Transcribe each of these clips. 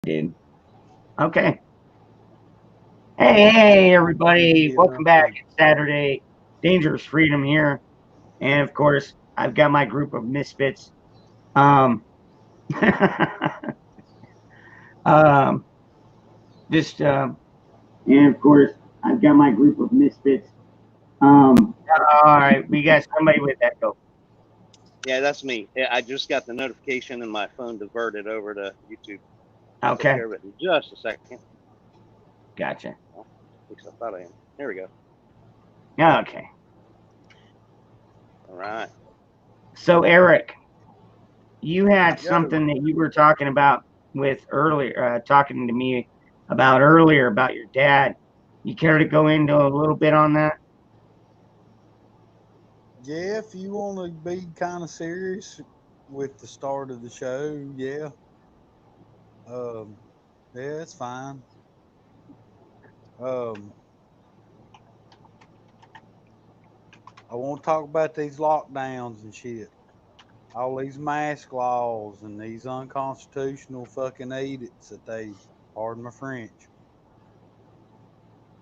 Dude. Okay. Hey, everybody. Get Welcome enough back. people. It's Saturday. Dangerous Freedom here. And of course, I've got my group of misfits. Um, um, just, and of course, I've got my group of misfits. All right. We got somebody with echo. Yeah, that's me. Yeah, I just got the notification and my phone diverted over to YouTube. I'll take Okay. care of it in just a second. Gotcha. Well, at least I thought I am. There we go. Okay. All right. So, Eric, you had Yo. something that you were talking about with earlier, talking to me about earlier about your dad. You care to go into a little bit on that? Yeah, if you want to be kind of serious with the start of the show, yeah. Um, yeah, it's fine. Um, I want to talk about these lockdowns and shit. All these mask laws and these unconstitutional fucking edicts that pardon my French,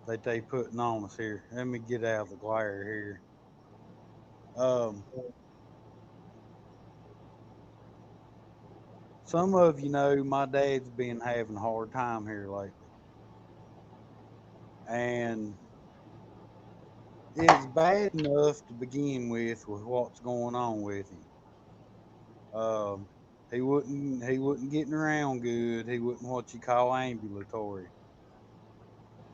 that they putting on us here. Let me get out of the glare here. Um, some of you know my dad's been having a hard time here lately. And it's bad enough to begin with what's going on with him. Um, he wasn't getting around good. He wasn't what you call ambulatory,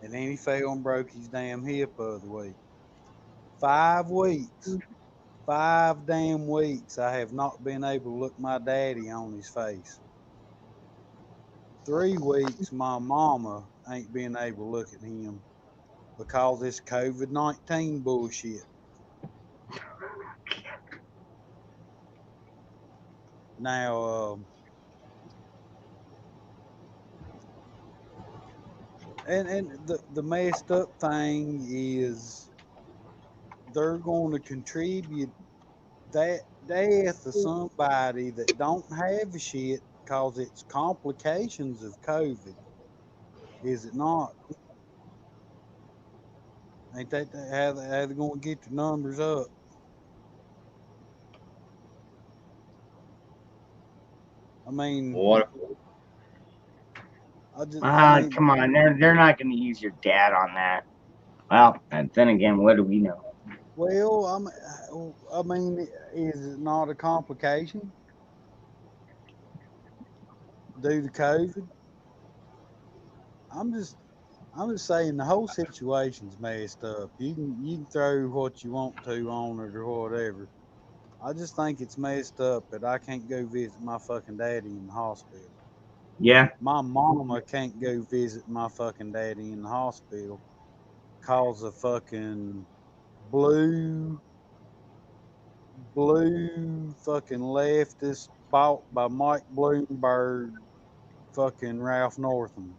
and then he fell and broke his damn hip the other week. 5 weeks, 5 damn weeks. I have not been able to look my daddy on his face. 3 weeks, my mama ain't been able to look at him because this COVID-19 bullshit. Now, and the messed up thing is they're going to contribute that death of somebody that don't have shit because it's complications of COVID. Is it not? Ain't that how they going to get the numbers up? I mean, What? I mean, Come on, they're not going to use your dad on that. Well, and then again, what do we know? well, I mean, is it not a complication due to COVID? I'm just I'm just saying the whole situation's messed up. You can throw what you want to on it or whatever. I just think it's messed up that I can't go visit my fucking daddy in the hospital. Yeah, My mama can't go visit my fucking daddy in the hospital cause of fucking blue fucking leftist bought by Mike Bloomberg fucking Ralph Northam.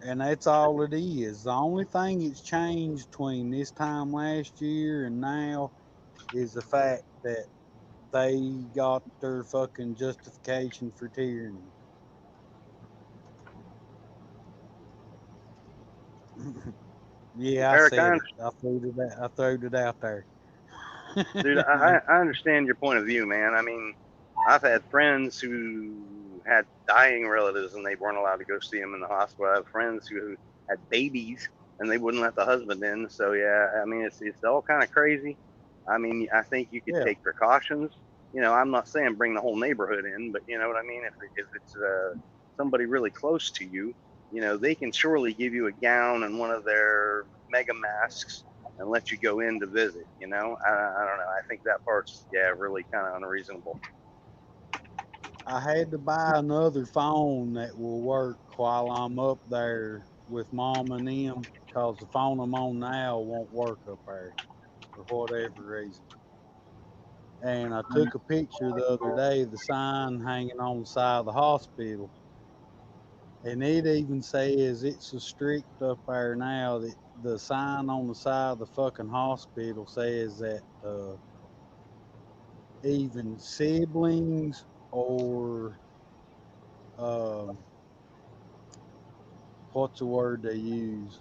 And that's all it is. The only thing that's changed between this time last year and now is the fact that they got their fucking justification for tyranny. Yeah, I Eric, said it. I threw it out there. dude, I understand your point of view, man. I mean, I've had friends who had dying relatives and they weren't allowed to go see them in the hospital. I have friends who had babies and they wouldn't let the husband in. So yeah, I mean, it's all kind of crazy. I mean, I think you could Yeah, take precautions. I'm not saying bring the whole neighborhood in, but you know what I mean. If it's somebody really close to you, they can surely give you a gown and one of their mega masks and let you go in to visit. I don't know. I think that part's really kind of unreasonable. I had to buy another phone that will work while I'm up there with mom and them because the phone I'm on now won't work up there for whatever reason. And I took a picture the other day of the sign hanging on the side of the hospital. And it even says it's so strict up there now that the sign on the side of the fucking hospital says that even siblings or what's the word they use?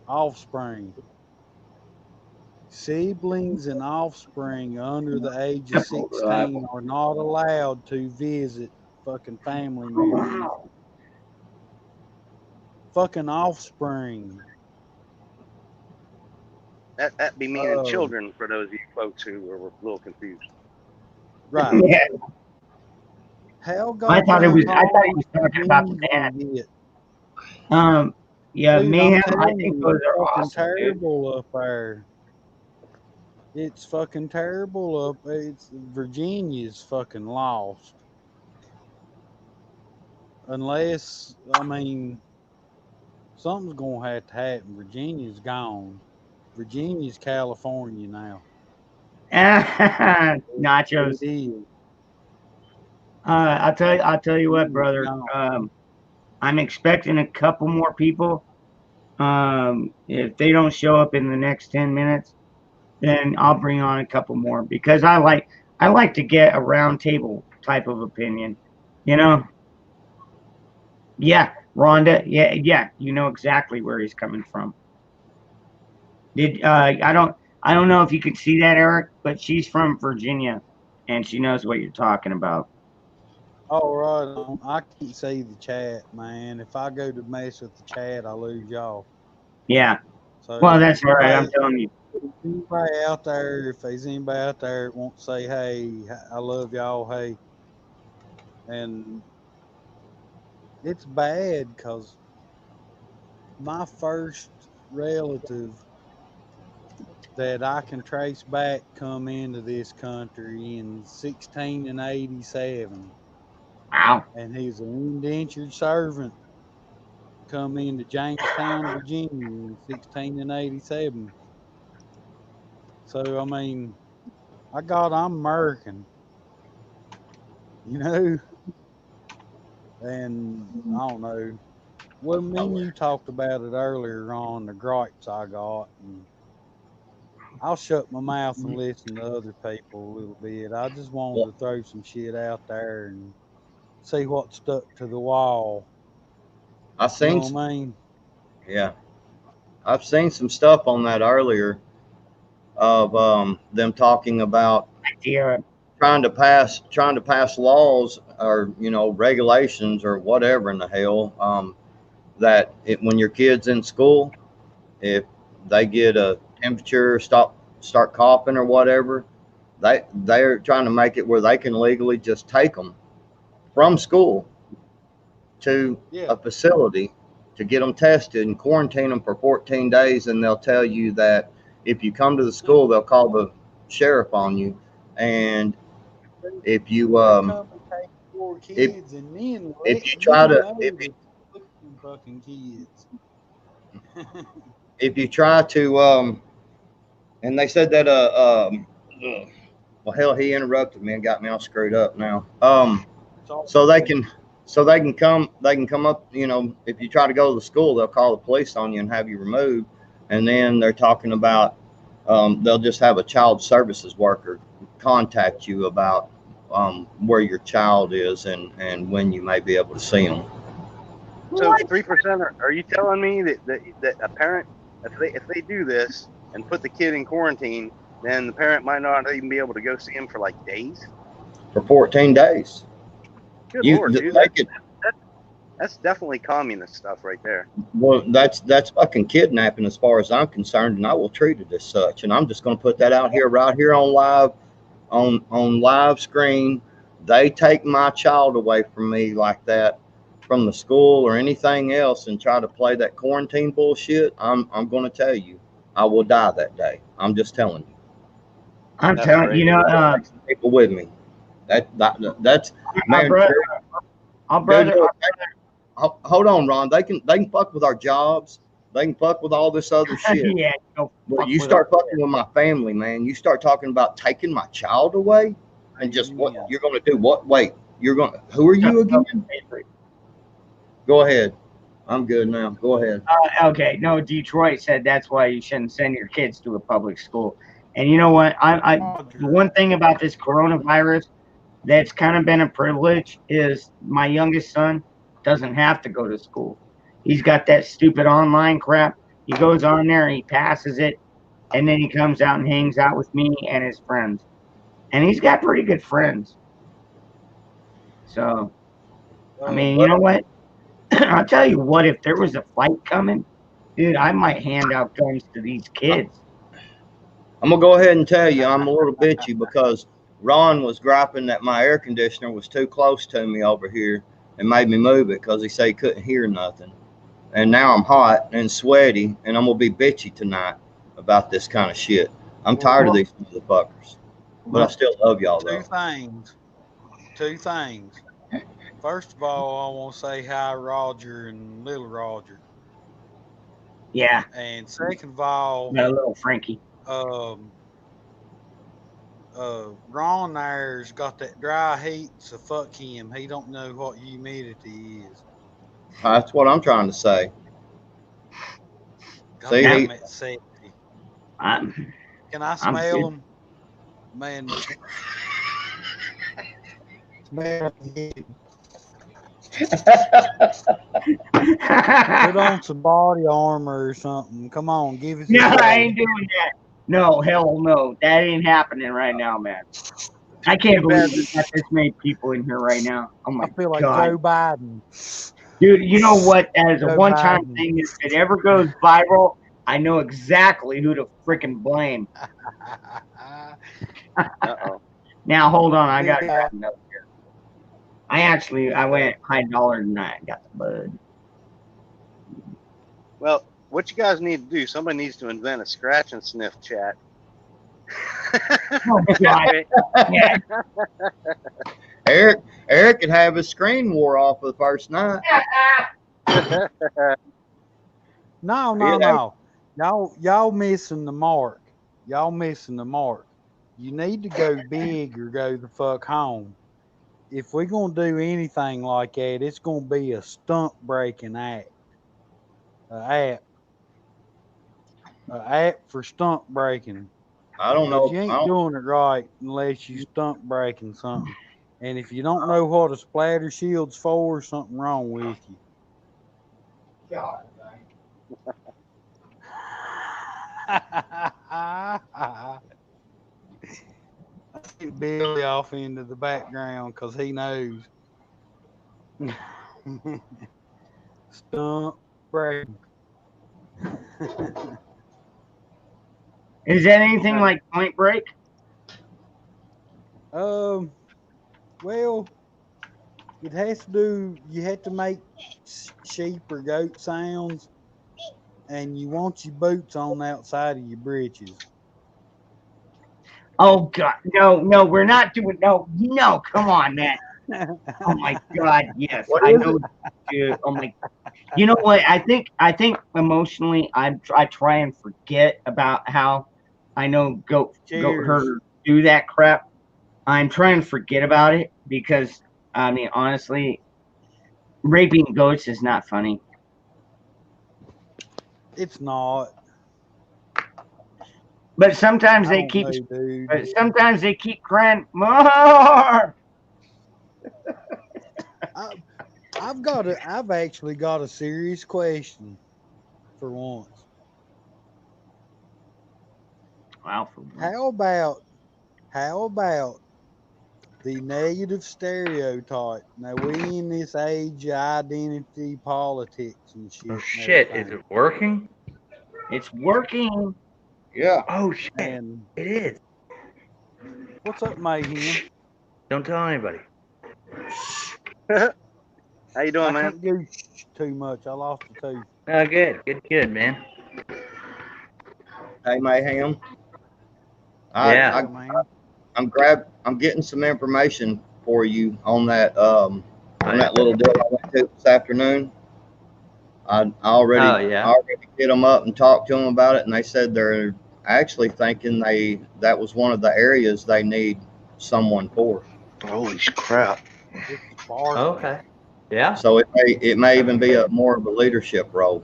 Offspring. Siblings and offspring under the age of 16 are not allowed to visit fucking family members. Fucking offspring. That be meaning children for those of you folks who are a little confused. Right. Yeah. Hell, I thought he was talking about the dad. Yeah, Dude, mayhem. I'm I telling think you, those it's are fucking awesome, dude. terrible up there. It's fucking terrible up. It's Virginia's fucking lost. Unless, I mean, something's gonna have to happen. Virginia's gone. Virginia's California now. Nachos. It is. I'll tell you what, brother. I'm expecting a couple more people. If they don't show up in the next 10 minutes, then I'll bring on a couple more because I like to get a round table type of opinion, you know? Yeah, Rhonda. Yeah. You know exactly where he's coming from. I don't know if you could see that, Eric, but she's from Virginia and she knows what you're talking about. All right. I can't see the chat, man. If I go to mess with the chat, I lose y'all. Yeah. So Well, that's all right. I'm telling you. If anybody out there, if there's anybody out there that wants to say, hey, I love y'all, hey. And it's bad because my first relative that I can trace back come into this country in 1687. Wow. And he's an indentured servant come into Jamestown, Virginia in 1687. So, I mean, I'm American, you know? And I don't know. Well, me and you talked about it earlier on, the gripes I got. And I'll shut my mouth and listen to other people a little bit. I just wanted to throw some shit out there and see what stuck to the wall. I've seen, you know what I mean? Yeah, I've seen some stuff on that earlier of them talking about trying to pass laws or regulations or whatever in the hell that when your kid's in school, if they get a temperature, start coughing or whatever, they're trying to make it where they can legally just take them from school to a facility to get them tested and quarantine them for 14 days. And they'll tell you that if you come to the school, they'll call the sheriff on you. And if you if you try to and they said that well, hell, he interrupted me and got me all screwed up now. So they can come up, if you try to go to the school, they'll call the police on you and have you removed. And then they're talking about they'll just have a child services worker contact you about where your child is and when you may be able to see them. So 3%, are you telling me that a parent, if they do this and put the kid in quarantine, then the parent might not even be able to go see him for like days? For 14 days. Good Lord, dude. That's definitely communist stuff right there. Well, that's fucking kidnapping as far as I'm concerned, and I will treat it as such. And I'm just going to put that out here, right here on live screen. They take my child away from me like that, from the school or anything else, and try to play that quarantine bullshit. I'm going to tell you, I will die that day. I'm just telling you. I'm telling you, people with me. That's man. Hold on, Ron. They can fuck with our jobs. They can fuck with all this other shit. Yeah. But you start fucking with my family, man. You start talking about taking my child away, and just what you're going to do? What? Wait, who are you again? Go ahead. I'm good now. Go ahead. Okay. No, Detroit said that's why you shouldn't send your kids to a public school. And you know what? The one thing about this coronavirus that's kind of been a privilege is my youngest son doesn't have to go to school. He's got that stupid online crap. He goes on there, he passes it, and then he comes out and hangs out with me and his friends. And he's got pretty good friends. So, I mean, you know what? I'll tell you what, if there was a fight coming, dude, I might hand out guns to these kids. I'm going to go ahead and tell you I'm a little bitchy because Ron was griping that my air conditioner was too close to me over here and made me move it because he said he couldn't hear nothing. And now I'm hot and sweaty, and I'm going to be bitchy tonight about this kind of shit. I'm tired of these motherfuckers. But I still love y'all, though. Two things. First of all, I want to say hi, Roger and little Roger. Yeah. And second of all, little Frankie. Ron there's got that dry heat, so fuck him. He don't know what humidity is. That's what I'm trying to say. God damn it, sexy. Can I smell him? Man. Smell him. Put on some body armor or something. Come on, give us. No, I ain't doing that. No, hell no. That ain't happening right now, man. I can't believe we got this many people in here right now. Oh my God. I feel like Joe Biden. Dude, you know what? That is a one-time thing. If it ever goes viral, I know exactly who to freaking blame. Uh-oh. Now, hold on. I got to grab another here. I went high dollar tonight. Got the bud. Well, what you guys need to do, somebody needs to invent a scratch and sniff chat. Oh, God. Yeah. Eric could have his screen wore off for the first night. No. Y'all missing the mark. Y'all missing the mark. You need to go big or go the fuck home. If we're going to do anything like that, it's going to be a stunt breaking act. An app for stunt breaking. I don't know. You ain't doing it right unless you stunt breaking something. And if you don't know what a splatter shield's for, something wrong with you. God. I think Billy off into the background because he knows. Stunt breaking. Is that anything like Point Break? Well, it has to do. You have to make sheep or goat sounds, and you want your boots on the outside of your breeches. Oh God, no, we're not doing. No, come on, man. Oh my God, yes, I know, dude. Oh my, you know what? I think emotionally, I try and forget about how I know goat herders do that crap. I'm trying to forget about it because I mean, honestly, raping goats is not funny. It's not. But sometimes they keep. But sometimes they keep crying more. I've actually got a serious question for once. Wow. How about the negative stereotype? Now we in this age of identity politics and shit. Oh shit! Is it working? It's working. Yeah. Oh shit! And it is. What's up, Mayhem? Don't tell anybody. How you doing, man? I can't do too much. I lost the tooth. Oh, good, man. Hey, Mayhem. Yeah. I'm getting some information for you on that little deal I went to this afternoon. I already hit them up and talked to them about it, and they said they're actually thinking that was one of the areas they need someone for. Holy crap! Okay. Yeah. So it may even be more of a leadership role.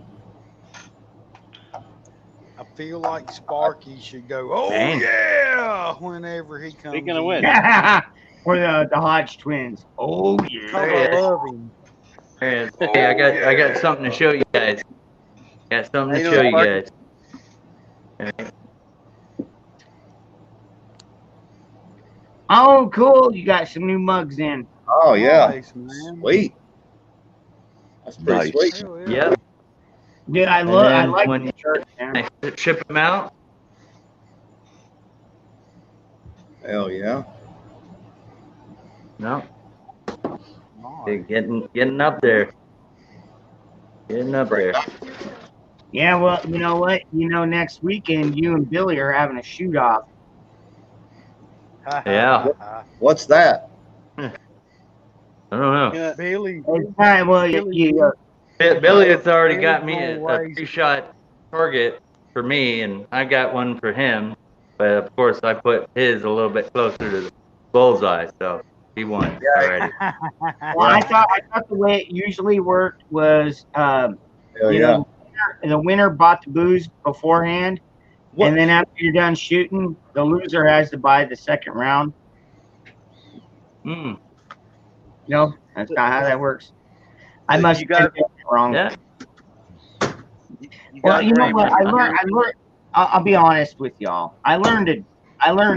I feel like Sparky should go, oh, dang, yeah, whenever he comes. Speaking of which. Or the Hodge twins. Oh, yeah. I love him. Hey, I got something to show you guys. Got something to show you guys. Okay. Oh, cool! You got some new mugs in. Oh yeah, Nice, man. sweet. That's pretty sweet. Hell yeah. Yep. Dude, I like when the shirt, man. I ship them out, Hell yeah. no, Nice. they're getting up there. Getting up there. Yeah, well, you know what? Next weekend you and Billy are having a shoot off. Yeah. What's that? I don't know. Yeah. Billy. Well, Billy has already got me Billy's a always- 3-shot target for me, and I got one for him. But of course, I put his a little bit closer to the bullseye, so he won already. Well, I thought the way it usually worked was, Hell you yeah. know, the winner bought the booze beforehand, What? and then after you're done shooting, the loser has to buy the second round. Mm. No, that's not how that works. I must You got- have been wrong. Yeah. You Well, guys you know ready what? for- I learned. I'll be honest with y'all. I learned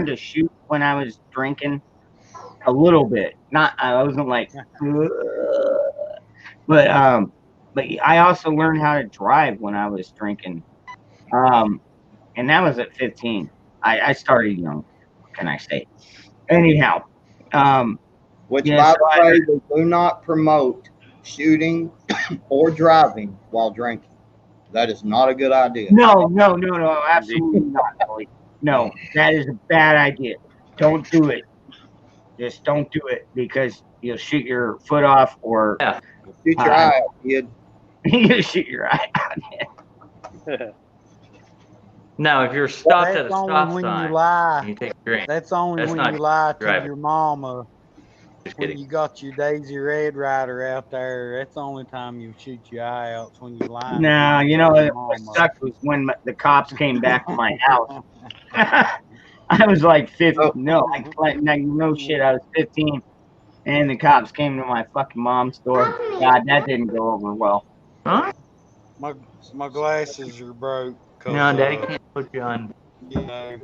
to shoot when I was drinking a little bit. Not, I wasn't like, but I also learned how to drive when I was drinking. And that was at 15. I started young. What can I say? Anyhow, Which, Yeah, by so the way, we do not promote shooting or driving while drinking. That is not a good idea. no, absolutely not. Billy. No, that is a bad idea. Don't do it. Just don't do it because you'll shoot your foot off or Yeah. Shoot your eye out, kid. you'll shoot your eye out. Now, if you're stopped at a That's only stop when sign, you lie. you take a drink. That's only That's when not you lie to driving. your mama. Just When kidding. you got your Daisy Red Rider out there, that's the only time you shoot your eye out. It's when you lie. No, you know what sucked was when the cops came back to my house. I was like 15. No, no shit. I was 15, and the cops came to my fucking mom's door. God, that didn't go over well. Huh? My glasses are broke. 'Cause, No, Daddy can't put you on. You know,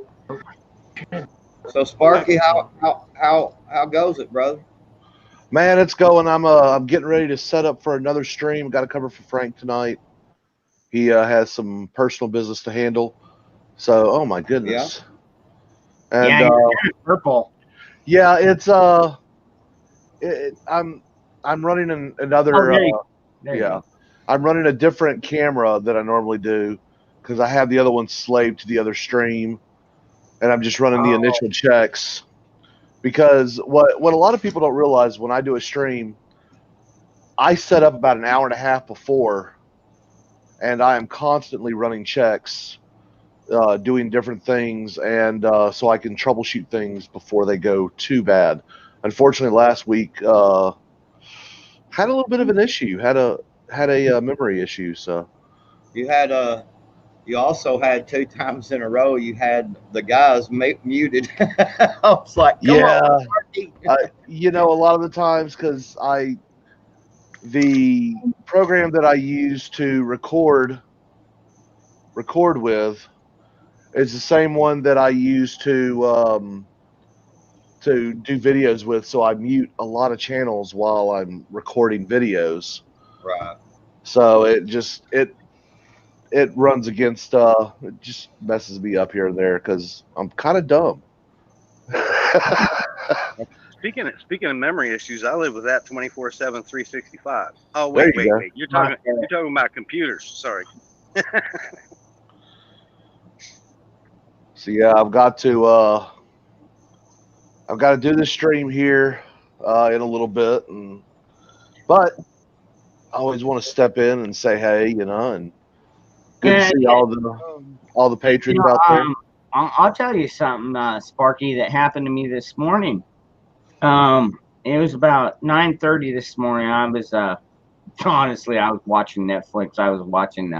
So Sparky, how goes it, brother? Man, it's going. I'm getting ready to set up for another stream. Got to cover for Frank tonight. He has some personal business to handle. So, oh my goodness. And Yeah, you're purple. yeah, it's I'm running another. Oh, there you yeah, go. I'm running a different camera than I normally do because I have the other one slaved to the other stream, and I'm just running the initial checks. Because what a lot of people don't realize when I do a stream, I set up about an hour and a half before, and I am constantly running checks, doing different things, and so I can troubleshoot things before they go too bad. Unfortunately, last week had a little bit of an issue. Had a memory issue. So You also had 2 times in a row. You had the guys muted. I was like, come on, Sparky. you know, a lot of the times because the program that I use to record with is the same one that I use to do videos with. So I mute a lot of channels while I'm recording videos. Right. So it runs against it just messes me up here and there because I'm kind of dumb. Speaking of memory issues, I live with that 24/7, 365. Oh There wait. you go. You're talking about computers. Sorry. So yeah, I've got to do this stream here in a little bit, but I always want to step in and say hey, you know, and good to see all the patrons out there. I'll tell you something, Sparky, that happened to me this morning. It was about 9:30 this morning. I was honestly, I was watching Netflix. I was watching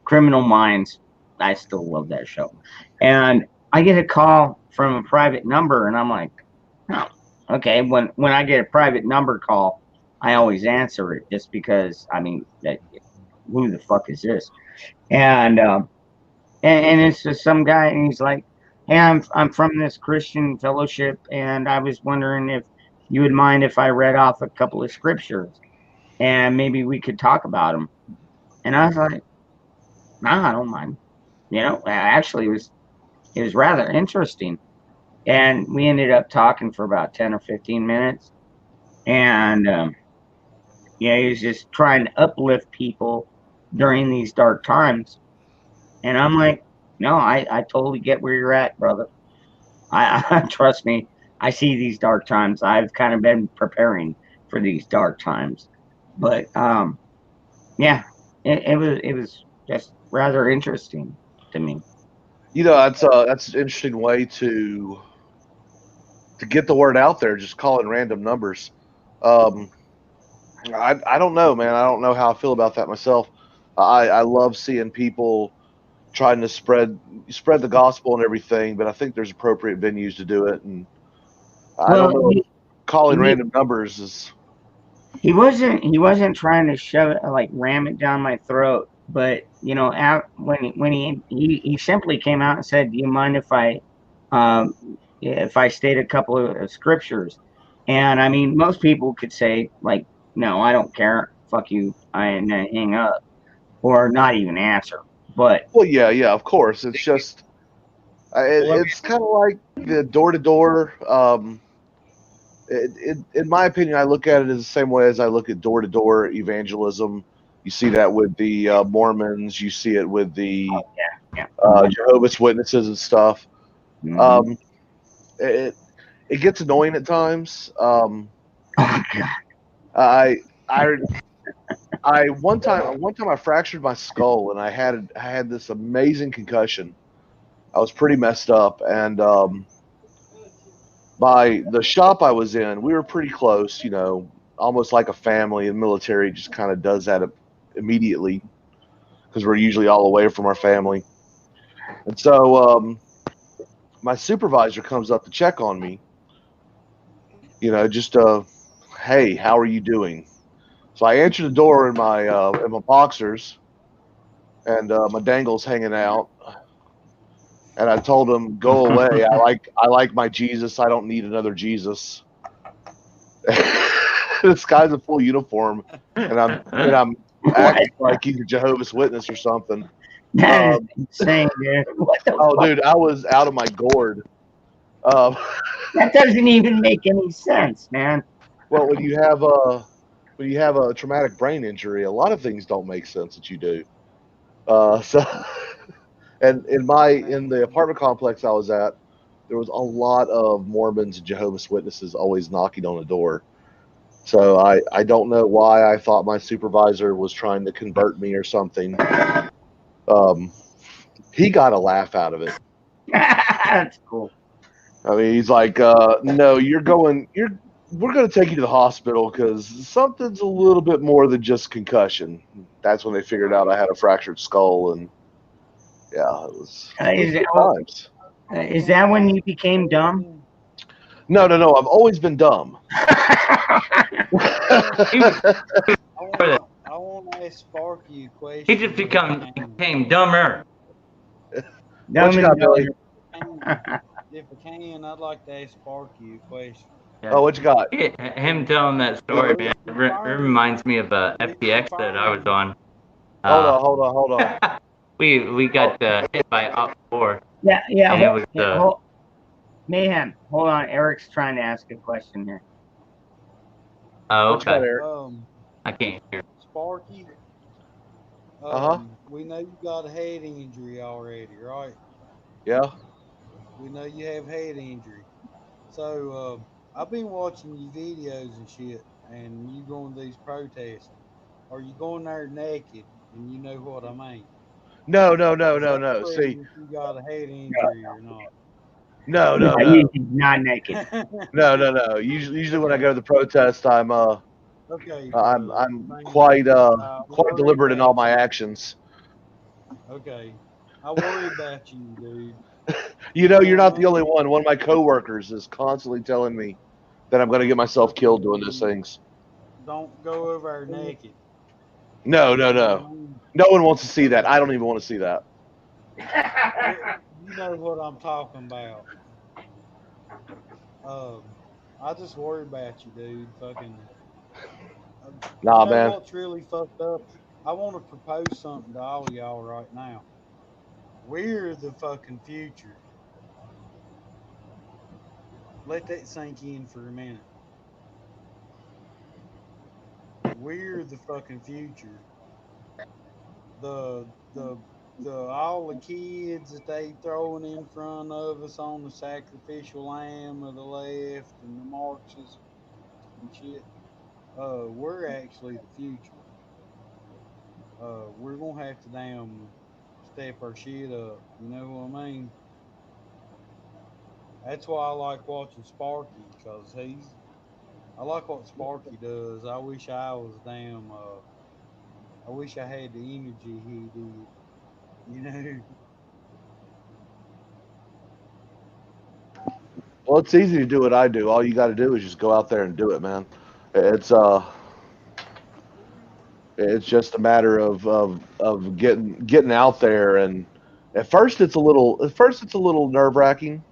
Criminal Minds. I still love that show. And I get a call from a private number, and I'm like, oh, okay. When I get a private number call, I always answer it just because, I mean, who the fuck is this? And it's just some guy, and he's like, "Hey, I'm from this Christian fellowship, and I was wondering if you would mind if I read off a couple of scriptures, and maybe we could talk about them." And I was like, "Nah, I don't mind." Actually, it was rather interesting, and we ended up talking for about 10 or 15 minutes, and yeah, he was just trying to uplift people during these dark times, and I'm like, "No, I totally get where you're at, brother. I trust me. I see these dark times. I've kind of been preparing for these dark times, but yeah, it was just rather interesting to me." That's an interesting way to get the word out there, just calling random numbers. I don't know, man. I don't know how I feel about that myself. I love seeing people trying to spread the gospel and everything, but I think there's appropriate venues to do it, and I don't know. Calling random numbers is. He wasn't trying to shove it, like ram it down my throat, but when he simply came out and said, "Do you mind if I state a couple of scriptures?" And I mean, most people could say like, "No, I don't care. Fuck you," and hang up or not even answer. But Well, yeah, of course. It's just it's kind of like the door to door. In my opinion, I look at it as the same way as I look at door to door evangelism. You see that with the Mormons. You see it with the Jehovah's Witnesses and stuff. mm-hmm. It gets annoying at times. Oh God. I one time I fractured my skull, and I had this amazing concussion. I was pretty messed up, and by the shop I was in, we were pretty close, almost like a family. And military just kind of does that immediately because we're usually all away from our family. And so my supervisor comes up to check on me, just hey, how are you doing? So I answered the door in my boxers, and my dangle's hanging out. And I told him, "Go away. I like my Jesus. I don't need another Jesus." This guy's in full uniform, and I'm acting like he's a Jehovah's Witness or something. That is insane, dude. What the fuck? Dude, I was out of my gourd. That doesn't even make any sense, man. Well, when you have a traumatic brain injury, a lot of things don't make sense that you do. And in the apartment complex I was at, there was a lot of Mormons and Jehovah's Witnesses always knocking on the door. So I don't know why I thought my supervisor was trying to convert me or something. He got a laugh out of it. That's cool. I mean, he's like, "No, we're going to take you to the hospital because something's a little bit more than just concussion." That's when they figured out I had a fractured skull, and yeah, it was. Is that when you became dumb? No. I've always been dumb. I want to ask Sparky a question. He just became dumber. What you got, Billy? If I can, I'd like to ask Sparky a question. Yeah. Oh, what you got? Him telling that story, man, it reminds me of a FTX that I was on. Hold on. We got hit by OP4. Yeah. Mayhem. Hold on. Eric's trying to ask a question here. Oh, okay. I can't hear. Sparky. We know you got a head injury already, right? Yeah. We know you have head injury. So I've been watching your videos and shit, and you going to these protests. Are you going there naked? And you know what I mean? No. See, you got a head injury or not? No. He's not naked. No. Usually when I go to the protest, I'm okay. I'm quite deliberate in all my actions. Okay. I worry about you, dude. You're not the only one. One of my coworkers is constantly telling me that I'm going to get myself killed doing those things. Don't go over there naked. No. No one wants to see that. I don't even want to see that. You know what I'm talking about. I just worry about you, dude. Fucking. Nah, you know man. what's really fucked up? I want to propose something to all y'all right now. We're the fucking future. Let that sink in for a minute. We're the fucking future. The all the kids that they throwing in front of us on the sacrificial lamb of the left and the Marxists and shit. We're actually the future. We're gonna have to damn step our shit up. You know what I mean? That's why I like watching Sparky because I like what Sparky does. I wish I was damn. I wish I had the energy he did. You know. Well, it's easy to do what I do. All you got to do is just go out there and do it, man. It's just a matter of getting out there, and at first it's a little nerve wracking,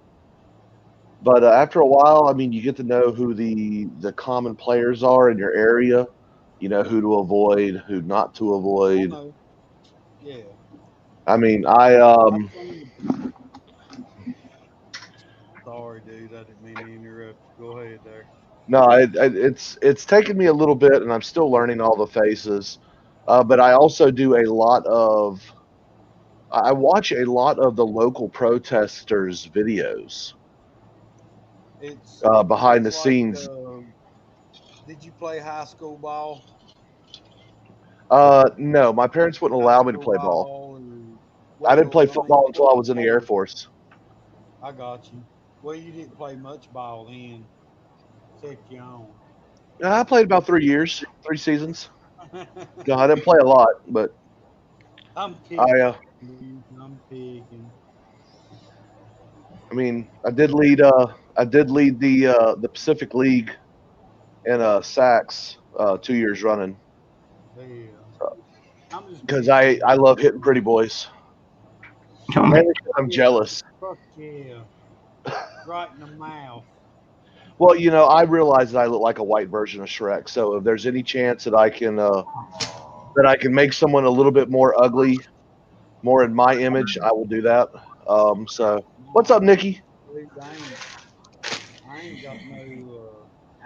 but after a while, I mean, you get to know who the common players are in your area. You know who to avoid, who not to I avoid. know. Yeah. I mean, Sorry, dude. I didn't mean to interrupt. Go ahead there. no, it's taken me a little bit, and I'm still learning all the faces. But I also do a lot of I watch a lot of the local protesters' videos It's behind the it's like. scenes. Did you play high school ball? No, my parents wouldn't High allow me to school play ball. or I didn't play I mean, football until I what was in the Air sport? Force. I got you. Well, you didn't play much ball then, except your own. I played about 3 years, 3 seasons. No, I didn't play a lot, but I'm I picking. Dude. I'm picking. I mean, I did lead the Pacific League in sacks 2 years running Yeah. I'm just because picking. I love hitting pretty boys. Mainly 'cause I'm jealous. Fuck yeah. Right in the mouth. Well, you know, I realize that I look like a white version of Shrek. So if there's any chance that I can make someone a little bit more ugly, more in my image, I will do that. So what's up, Nikki? Dude, I ain't got no.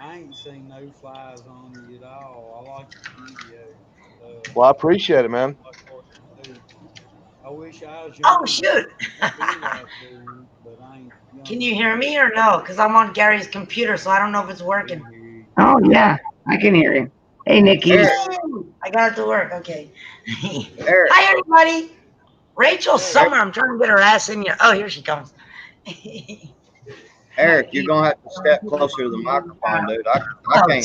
I ain't seen no flies on you at all. I like your videos. Well, I appreciate it, man. Like what you do. I wish I was Oh young. shoot! I feel like doing it, but I ain't young. Can you hear me or no? Because I'm on Gary's computer, so I don't know if it's working. Oh yeah, I can hear you. Hey, Nikki. I got it to work. Okay. Hi everybody. Rachel Summer. I'm trying to get her ass in here. Oh, here she comes. Eric, you're gonna have to step closer to the microphone, dude. I can't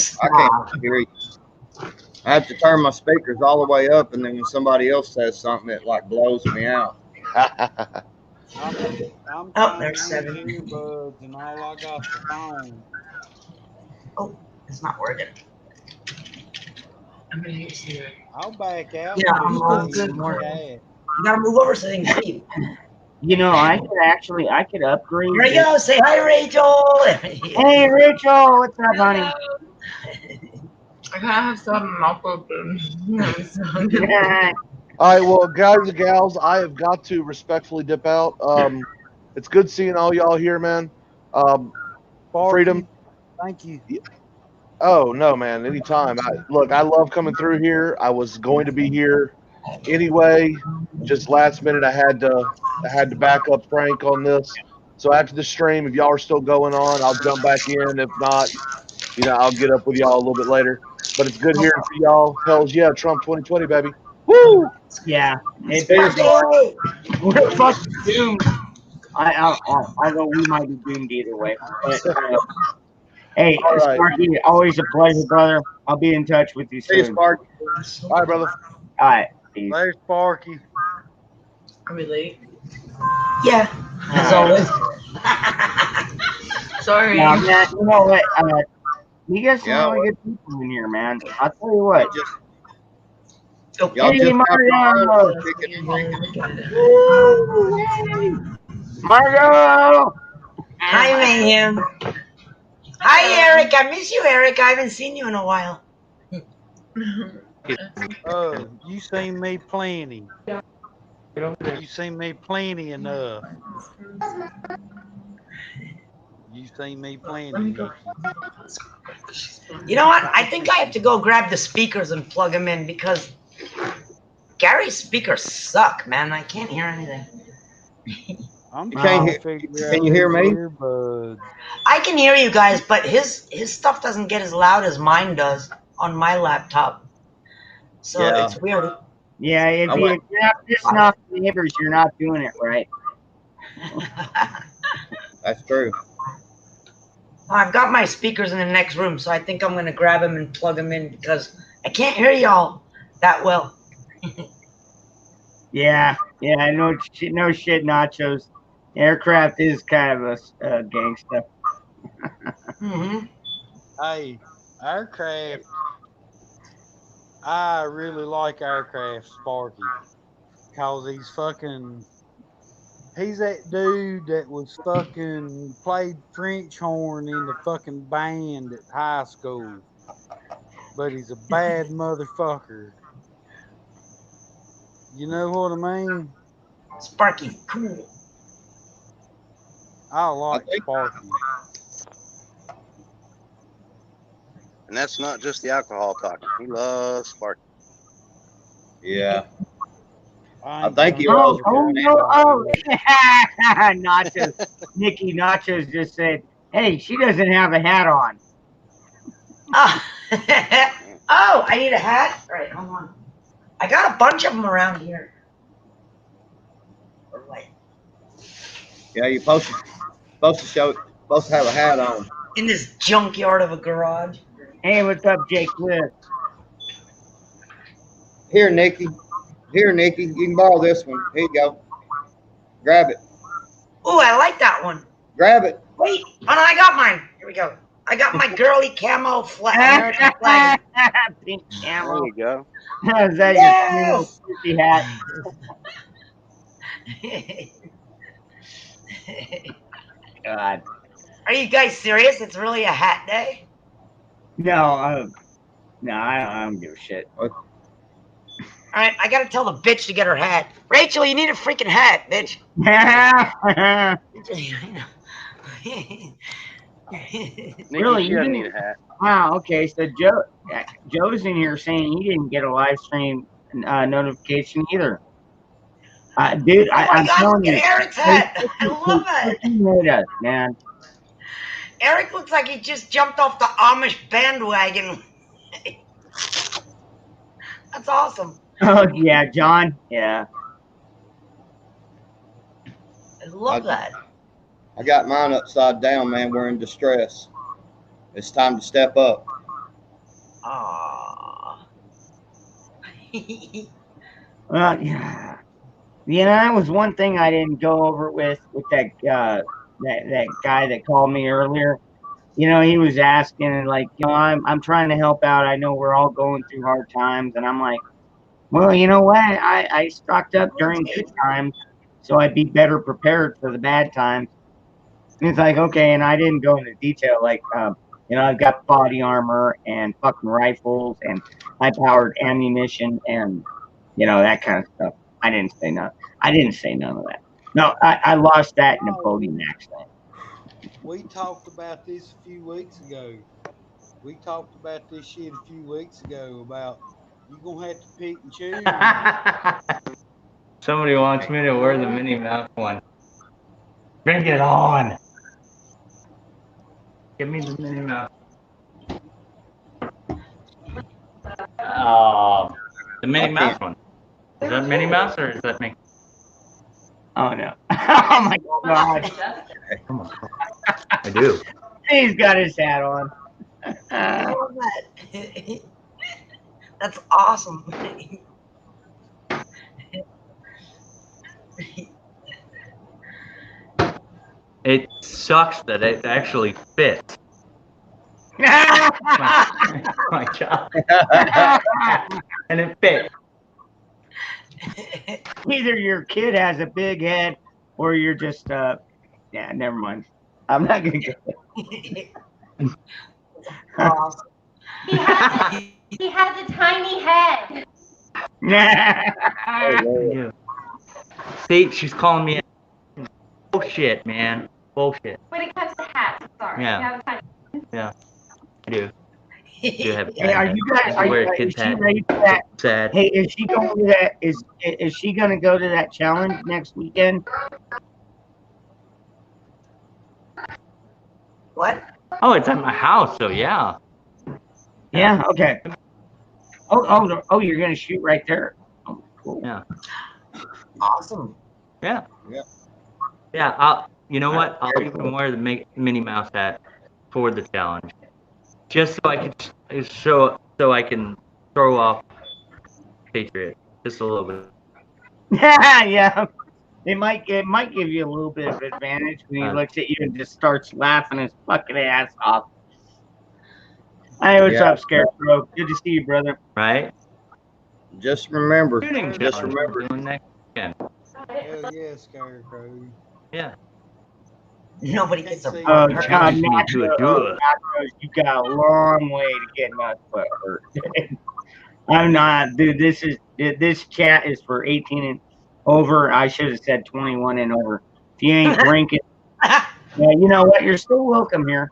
hear you. I have to turn my speakers all the way up, and then when somebody else says something, it like blows me out. I'm oh, there's 7. Earbuds and all I got the phone. Oh, it's not working. I'm gonna use it. I'll back out. Yeah, I'm all good. You gotta move over so they can see you. You know, I could upgrade. Here we go. Say hi, Rachel. Hey, Rachel. What's up, honey? I kind of have some mouth open. All right, well, guys and gals, I have got to respectfully dip out. It's good seeing all y'all here, man. Freedom. Thank you. Oh no, man! Anytime. I love coming through here. I was going to be here anyway. Just last minute, I had to back up Frank on this. So after the stream, if y'all are still going on, I'll jump back in. If not, I'll get up with y'all a little bit later. But it's good hearing from y'all. Hells yeah, Trump 2020, baby. Woo! Yeah, it is. We're fucking doomed. Although we might be doomed either way. But, hey, right. Sparky, always a pleasure, brother. I'll be in touch with you soon. Hey, Sparky. All right, brother. All right. Peace. Hey, Sparky. Are we late? Yeah, as always. Sorry. Yeah, man, you know what? You got some Yeah, really good people in here, man. I'll tell you what. Y'all Hey, just got Margo! the chicken and drinking. Margo! Hi, Mayhem. Hi, Eric. I miss you, Eric. I haven't seen you in a while. You seen me plenty. You seen me plenty enough. You seen me plenty, Nikki. You know what? I think I have to go grab the speakers and plug them in because Gary's speakers suck, man. I can't hear anything. I'm You can't trying hear. to figure Can out you hear these me? earbuds. I can hear you guys, but his stuff doesn't get as loud as mine does on my laptop. So Yeah. it's weird. Yeah, if I you're went- not pissing off the neighbors, you're not doing it right. That's true. I've got my speakers in the next room, so I think I'm going to grab them and plug them in because I can't hear y'all that well. Yeah, no shit, Nachos. Aircraft is kind of a gangsta. Mm-hmm. Hey, Aircraft. I really like Aircraft Sparky. Cause he's that dude that was fucking played French horn in the fucking band at high school. But he's a bad motherfucker. You know what I mean? Sparky, cool. I like Sparky. And that's not just the alcohol talking. He loves Sparky. Yeah. I think he Oh, was. no, Nachos. Nikki Nachos just said, hey, she doesn't have a hat on. Oh, oh, I need a hat? All right, hold on. I got a bunch of them around here. Right. Yeah, you're supposed to have a hat on. In this junkyard of a garage. Hey, what's up, Jake Cliff? Here, Nikki. You can borrow this one. Here you go. Grab it. Ooh, I like that one. Grab it. Wait, oh no, I got mine. Here we go. I got my girly camo American flag. Pink camo. There you go. Is that Yes! your hat? God. Are you guys serious? It's really a hat day? No, I don't give a shit. All right, I gotta tell the bitch to get her hat. Rachel, you need a freaking hat, bitch. Nikki, Really, she you doesn't didn't- need a hat. Wow. Okay, so Joe's in here saying he didn't get a live stream notification either. Dude, Oh my I'm God, telling look you, at Eric's hat. I love it. Made us, man. Eric looks like he just jumped off the Amish bandwagon. That's awesome. Oh yeah, John. Yeah. I love that. I got mine upside down, man. We're in distress. It's time to step up. Aww. Well, yeah. That was one thing I didn't go over with that that guy that called me earlier. He was asking like, I'm trying to help out. I know we're all going through hard times, and I'm like, well, you know what? I stocked up during good times, so I'd be better prepared for the bad times. And it's like, okay, and I didn't go into detail, like, I've got body armor and fucking rifles and high-powered ammunition and, that kind of stuff. I didn't say none of that. No, I lost that in a boating accident. We talked about this a few weeks ago. We talked about this shit a few weeks ago about you're going to have to pick and choose. Somebody wants me to wear the Minnie Mouse one. Bring it on. Give me the Minnie Mouse. The Minnie Mouse one. Is that Minnie Mouse or is that me? Oh, no. Oh, my God. I do. He's got his hat on. I love that. That's awesome. It sucks that it actually fits. Yeah. my job. And it fit. Either your kid has a big head or you're just yeah, never mind. I'm not gonna go. Awesome. He has a tiny head. Yeah. See, she's calling me bullshit, man. Bullshit. When it comes to hats, sorry. Yeah. You have a tiny Yeah, I do. I do have a Hey, are you guys? I Are wear you, a is kid's she hat. ready for that? Sad. Hey, is she going to that? Is she gonna go to that challenge next weekend? What? Oh, it's at my house, so yeah. Yeah. Okay. Oh, you're gonna shoot right there. Oh, cool. Yeah. Awesome. Yeah. Yeah. Yeah. You know what? I'll even wear the Minnie Mouse hat for the challenge, just so I can so I can throw off Patriot just a little bit. Yeah. It might give you a little bit of advantage when he looks at you and just starts laughing his fucking ass off. Hey, what's up, Scarecrow? Good to see you, brother. Right? Just remember. Shooting Just challenge remember. we're doing next weekend. Hell yeah, Scarecrow. Yeah. Nobody gets a Oh, butt hurt. challenge me to a duel. You got a long way to get my butt hurt. I'm not, dude. This chat is for 18 and over. I should have said 21 and over. If you ain't drinking, yeah, you know what? You're still welcome here.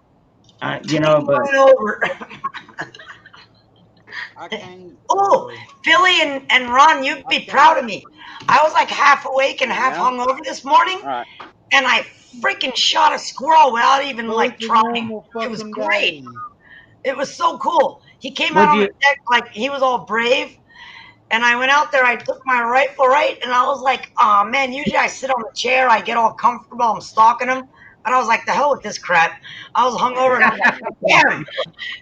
You know, but over. I can't. Oh, Philly and Ron, you'd be proud of me. I was like half awake and half hungover this morning, Right. and I freaking shot a squirrel without even like trying. It was great. It was so cool. He came out on the deck like he was all brave, and I went out there. I took my rifle right, and I was like, "Oh man!" Usually I sit on the chair, I get all comfortable. I'm stalking him, and I was like, "The hell with this crap!" I was hungover, and I was like, "Damn!"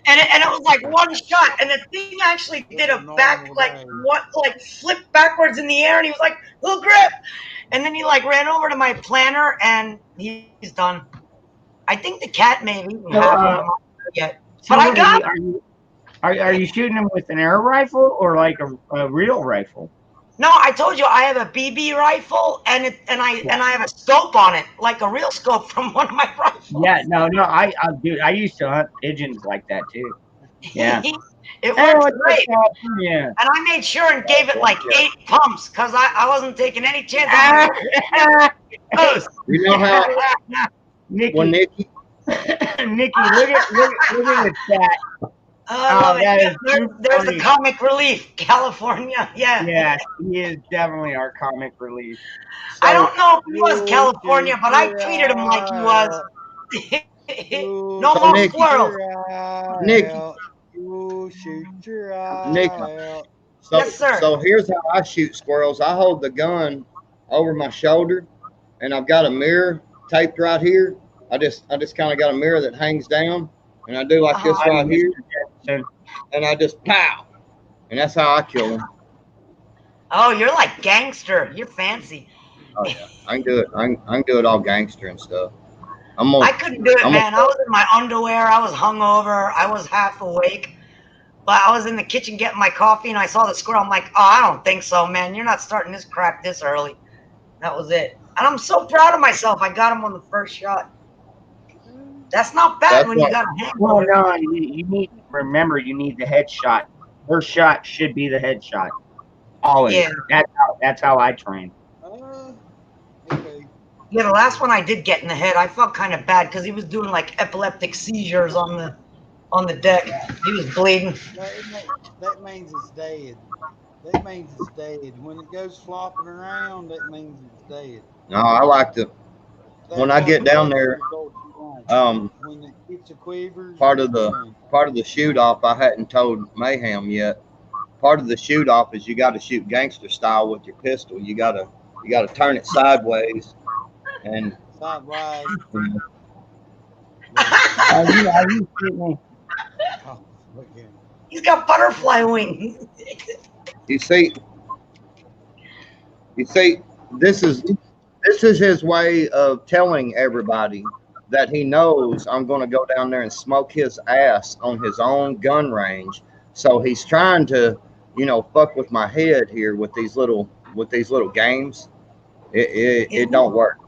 And it was like one shot, and the thing actually did a back flipped backwards in the air, and he was like, "Little grip," and then he like ran over to my planter, and he's done. I think the cat may have eaten half of him yet, but I got. Are you shooting him with an air rifle or like a real rifle? No, I told you I have a BB rifle, and I have a scope on it, like a real scope from one of my rifles. Yeah, no, dude, I used to hunt pigeons like that too. Yeah, it works great. Yeah, and I made sure and gave it like 8 pumps because I wasn't taking any chances. You know how Nikki, Nikki, look at the chat. Oh, there's the comic relief, California. Yeah. Yeah, he is definitely our comic relief. So, I don't know if he was California, but I treated him like he was. No more squirrels. Nikki. So, yes, sir. So here's how I shoot squirrels. I hold the gun over my shoulder, and I've got a mirror taped right here. I just kind of got a mirror that hangs down, and I do like this right here, and I just pow, and that's how I kill them. Oh, you're like gangster. You're fancy. Oh yeah, I can do it. I can do it all gangster and stuff. I couldn't do it, man. I was in my underwear. I was hungover. I was half awake. But I was in the kitchen getting my coffee, and I saw the squirrel. I'm like, oh, I don't think so, man. You're not starting this crap this early. That was it. And I'm so proud of myself. I got him on the first shot. That's not bad when you got a hand. Well, no, you need to remember you need the headshot. First shot should be the headshot. Always. Yeah. That's how I train. Okay. Yeah, the last one I did get in the head, I felt kind of bad because he was doing like epileptic seizures on the deck. He was bleeding. That means it's dead. That means it's dead. When it goes flopping around, that means it's dead. No, I like to. When I get down there, when it gets a quiver, part of the shoot off I hadn't told Mayhem yet. Part of the shoot off is you got to shoot gangster style with your pistol. You got to turn it sideways and. Sideways. Are you shooting? Oh, look at him. He's got butterfly wings. You see, this is his way of telling everybody that he knows I'm going to go down there and smoke his ass on his own gun range. So he's trying to, you know, fuck with my head here with these little games. It don't work.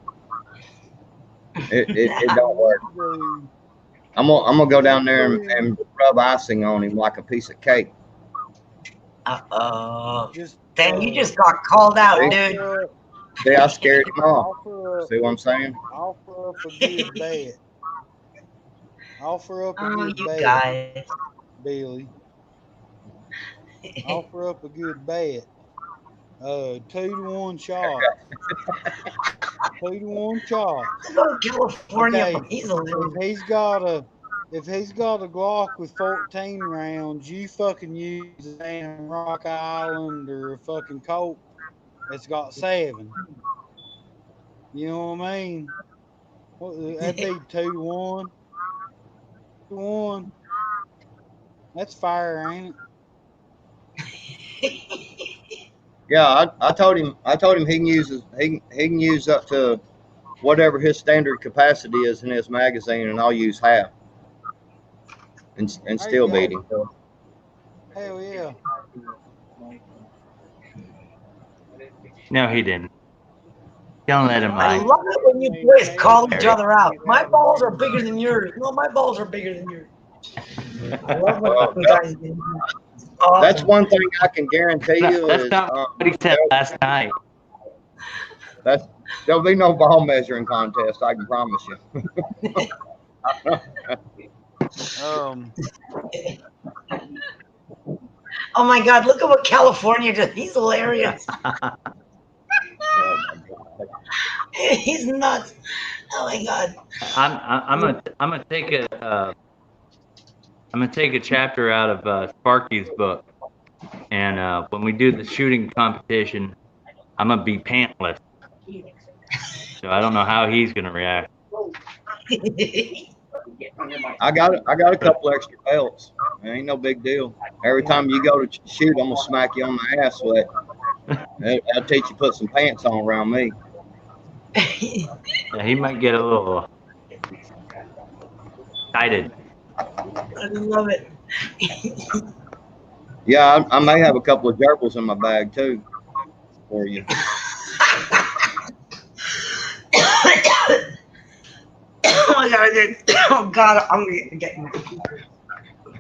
It don't work. I'm gonna go down there and rub icing on him like a piece of cake. Dang, you just got called out, dude. See, I scared him off. See what I'm saying? Offer up a good bet. Offer up a good bet, guys. Billy. Offer up a good bet. 2-to-1 shot. 2-to-1 shot. California. Okay, He's a little. If he's got a Glock with 14 rounds, you fucking use a damn Rock Island or a fucking Colt that's got 7. You know what I mean? That'd be 2-to-1. 2-to-1. That's fire, ain't it? Yeah, I told him he can use up to whatever his standard capacity is in his magazine, and I'll use half and still beat him. Hell yeah. No, he didn't. Don't let him I lie. love it when you boys call each other out. My balls are bigger than yours. No, my balls are bigger than yours. I love when you guys do. Awesome. That's one thing I can guarantee you. That's not what he said last night. There'll be no ball measuring contest. I can promise you. Oh my God! Look at what California did. He's hilarious. He's nuts. Oh my God. I'm gonna take a chapter out of Sparky's book, and when we do the shooting competition, I'm gonna be pantless. So I don't know how he's gonna react. I got a couple extra belts. It ain't no big deal. Every time you go to shoot, I'm gonna smack you on the ass with it. I'll teach you to put some pants on around me. Yeah, he might get a little excited. I love it. Yeah, I may have a couple of gerbils in my bag too for you. Oh my God! Oh God! I'm getting.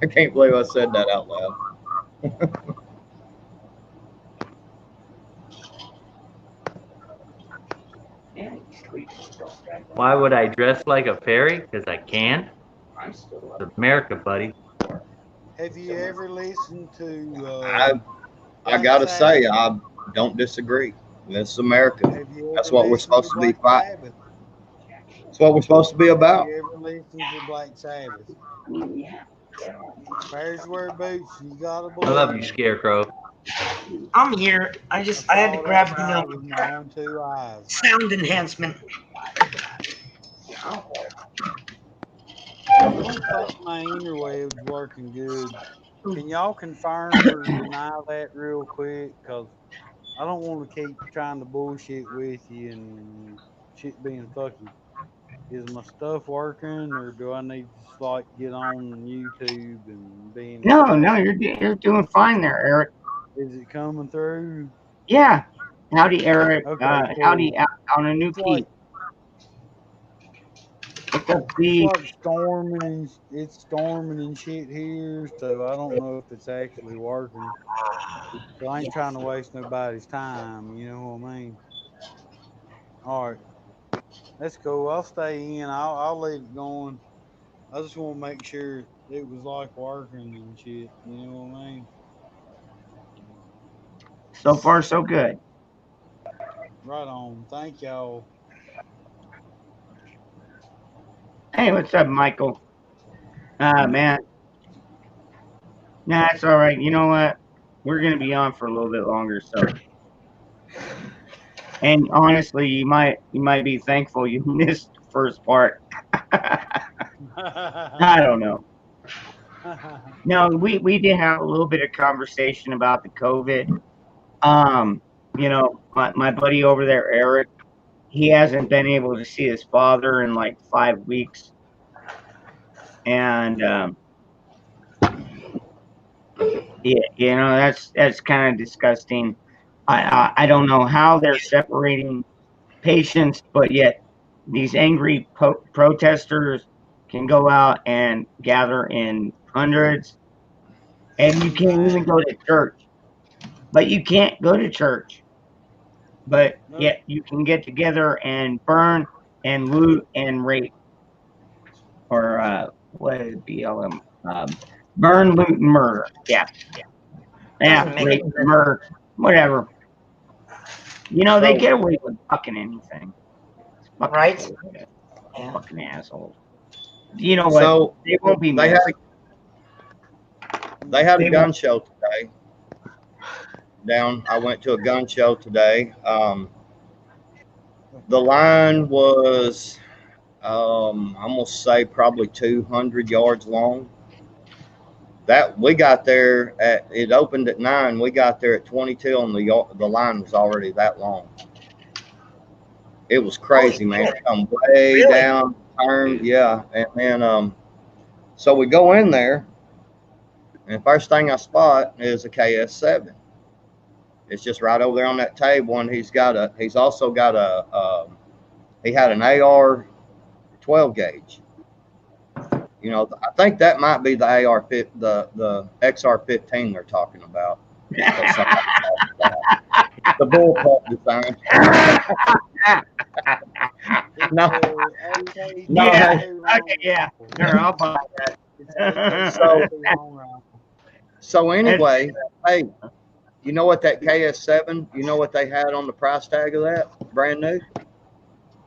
I can't believe I said that out loud. Why would I dress like a fairy? Because I can. It's America, buddy. Have you ever listened to? I gotta say, I don't disagree. This is America. That's what we're supposed to be fighting. That's what we're supposed to be about. Have you ever listened to Black Sabbath? Bears wear boots. You gotta believe. I love you, Scarecrow. I'm here. I had to grab the with my own 2 eyes. sound enhancement. I don't think my interweb's working good. Can y'all confirm or deny that real quick? Because I don't want to keep trying to bullshit with you and shit being fucking. Is my stuff working, or do I need to just like get on YouTube and be? No, you're doing fine there, Eric. Is it coming through? Yeah. Howdy, Eric. Okay, cool. Howdy on a new key. What's up, Steve? It's storming and shit here, so I don't know if it's actually working. So I ain't trying to waste nobody's time, you know what I mean? All right, let's go. I'll stay in. I'll leave it going. I just want to make sure it was like working and shit, you know what I mean? So far, so good. Right on. Thank y'all. Hey, what's up, Michael? Man. Nah, it's all right. You know what? We're gonna be on for a little bit longer, so. And honestly, you might be thankful you missed the first part. I don't know. No, we did have a little bit of conversation about the COVID. You know, my buddy over there, Eric, he hasn't been able to see his father in like 5 weeks, and yeah, that's kind of disgusting. I don't know how they're separating patients, but yet these angry protesters can go out and gather in hundreds, and you can't even go to church. But you can't go to church. But yet you can get together and burn and loot and rape, or what is BLM? Burn, loot, and murder. Yeah, rape, murder, whatever. You know, they get away with fucking anything. Fucking Right? Fucking assholes. You know what? So they won't be. They had a gun show today. I went to a gun show today. The line was, I'm gonna say probably 200 yards long. That we got there at, it opened at 9. We got there at 22, and the line was already that long. It was crazy, man. Come way down, turn, yeah, and then so we go in there, and first thing I spot is a KS7. It's just right over there on that table, and he's also got he had an AR 12 gauge. You know, I think that might be the the XR15 they're talking about. The bullpup design. Yeah. Sure, I'll buy that. So anyway, hey, you know what that KS7? You know what they had on the price tag of that? Brand new.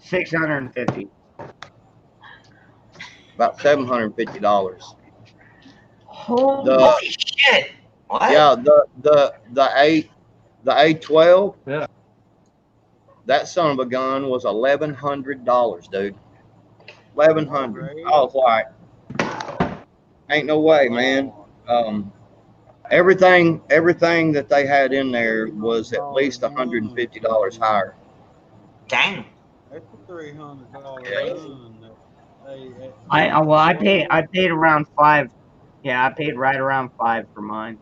$650. About $750. Holy shit! What? Yeah, the A12. Yeah. That son of a gun was $1,100, dude. $1,100. I was like, ain't no way, man. Everything that they had in there was at least $150 higher. Dang. That's a $300 I paid around $5. Yeah, I paid right around $5 for mine.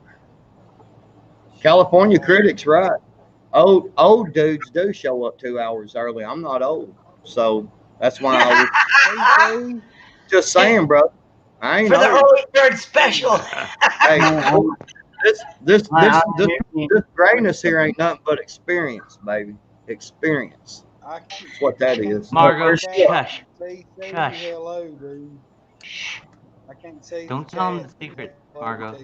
California critics, right? Old dudes do show up 2 hours early. I'm not old, so that's why I was just saying, bro. I ain't for the old. early bird special. Hey, this grayness here ain't nothing but experience, baby. Experience. That's what that is. Margo, shush. Shush. Hello, dude. I can't say. Don't tell him the secret, Margo.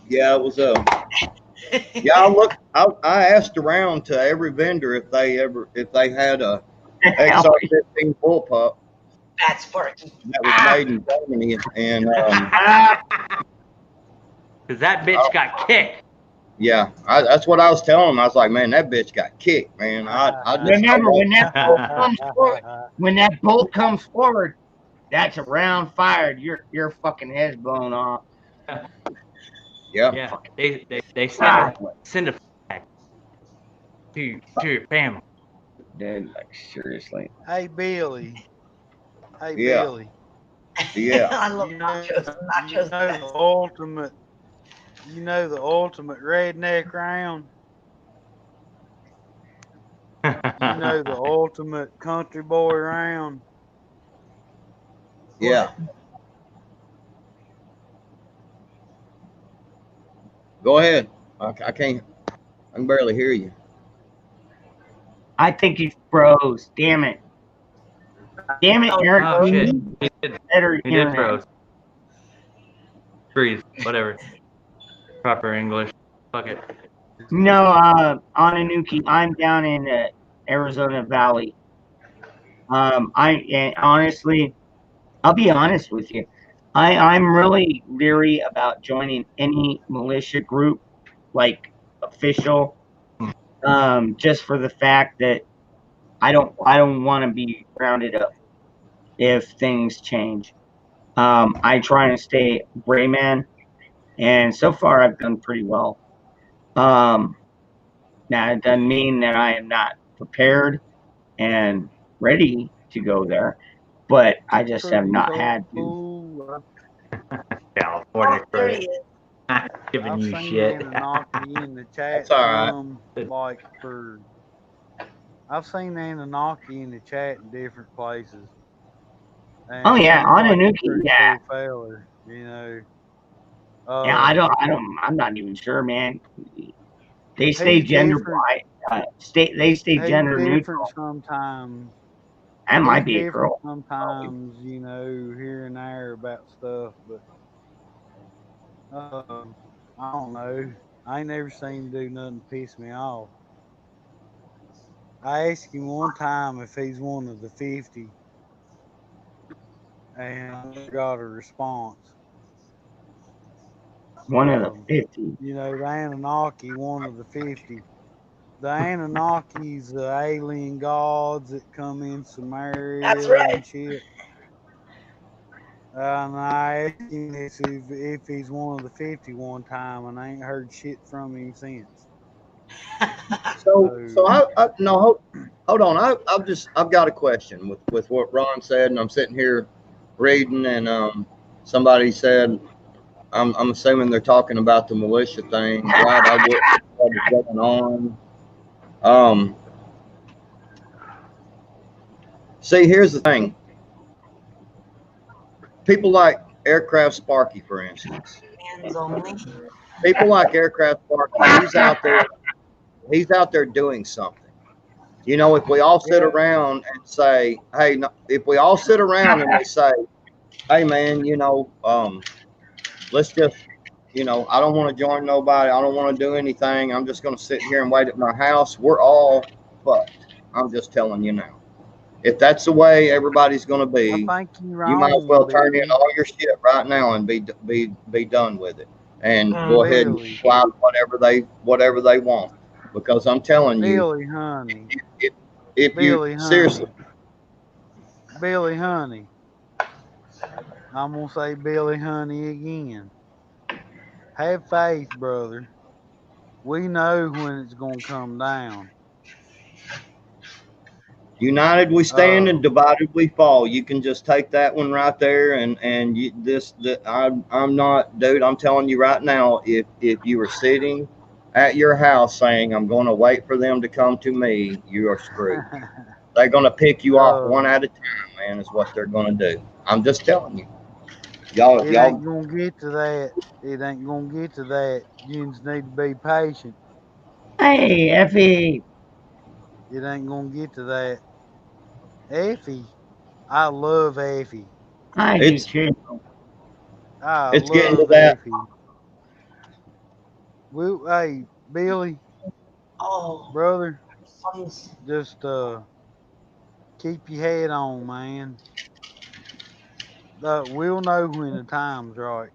Yeah, it was yeah, I asked around to every vendor if they had a XR15 bullpup. That's Sparky. That was made in Germany, and because that bitch got kicked. Yeah, that's what I was telling him. I was like, man, that bitch got kicked, man. I just remember when that bolt comes forward. When that bolt comes forward, that's a round fired. Your fucking head's blown off. Yeah. They send a flag to your family. Dude, like seriously. Hey Billy. Hey Yeah. Billy. Yeah. I love nachos. Nachos. You know the ultimate redneck round. You know the ultimate country boy round. Yeah. Go ahead. I can barely hear you. I think he's froze. Damn it. Damn it, Eric. Oh, shit. He did internet. froze. Freeze. Whatever. Proper English. Fuck it. No, Ananuki, I'm down in the Arizona Valley. Honestly, I'll be honest with you. I'm really leery about joining any militia group, like official, just for the fact that I don't want to be rounded up if things change. I try and stay gray man, and so far I've done pretty well. Now it doesn't mean that I am not prepared and ready to go there, but I just have not had to. California Oh, there credit. he is. I'm giving I've you seen shit. Anunnaki in the chat That's all right. room, like for. I've seen Anunnaki in the chat in different places. And Oh yeah, seems like a Anunnaki, pretty yeah. cool feller, you know. Yeah, I'm not even sure, man. They stay He's gender different. they stay He's gender different neutral. sometimes. That He's might be a different girl. sometimes, you know, here and there about stuff, but I don't know. I ain't never seen him do nothing to piss me off. I asked him one time if he's one of the 50, and I never got a response. One of the 50. You know, the Anunnaki, one of the 50. The Anunnakis, the alien gods that come in Samaria That's right. and shit. And I asked him if he's one of the 50 one time, and I ain't heard shit from him since. So I no, hold on. I've got a question with what Ron said, and I'm sitting here reading, and somebody said, I'm assuming they're talking about the militia thing. Right? What is going on? See, here's the thing. People like Aircraft Sparky, for instance. Hands only. People like Aircraft Sparky. He's out there doing something. You know, if we all sit around and say, hey, no, if we all sit around and we say, hey, man, you know, let's just, you know, I don't want to join nobody. I don't want to do anything. I'm just going to sit here and wait at my house. We're all fucked. I'm just telling you now. If that's the way everybody's going to be, you might as well turn in all your shit right now and be done with it, and go ahead and fly whatever they want. Because I'm telling Billy Honey. If you seriously, Billy Honey. I'm gonna say Billy Honey again. Have faith, brother. We know when it's gonna come down. United we stand and divided we fall. You can just take that one right there, and you, I'm not, dude. I'm telling you right now, if you were sitting at your house saying, I'm going to wait for them to come to me, you are screwed. They're going to pick you off one at a time, man, is what they're going to do. I'm just telling you. It ain't going to get to that. It ain't going to get to that. You just need to be patient. Hey, Effie. It ain't going to get to that. Effie. I love Effie. It's getting to that. Effie. Well, hey, Billy. Oh, brother, just keep your head on, man. We'll know when the time's right.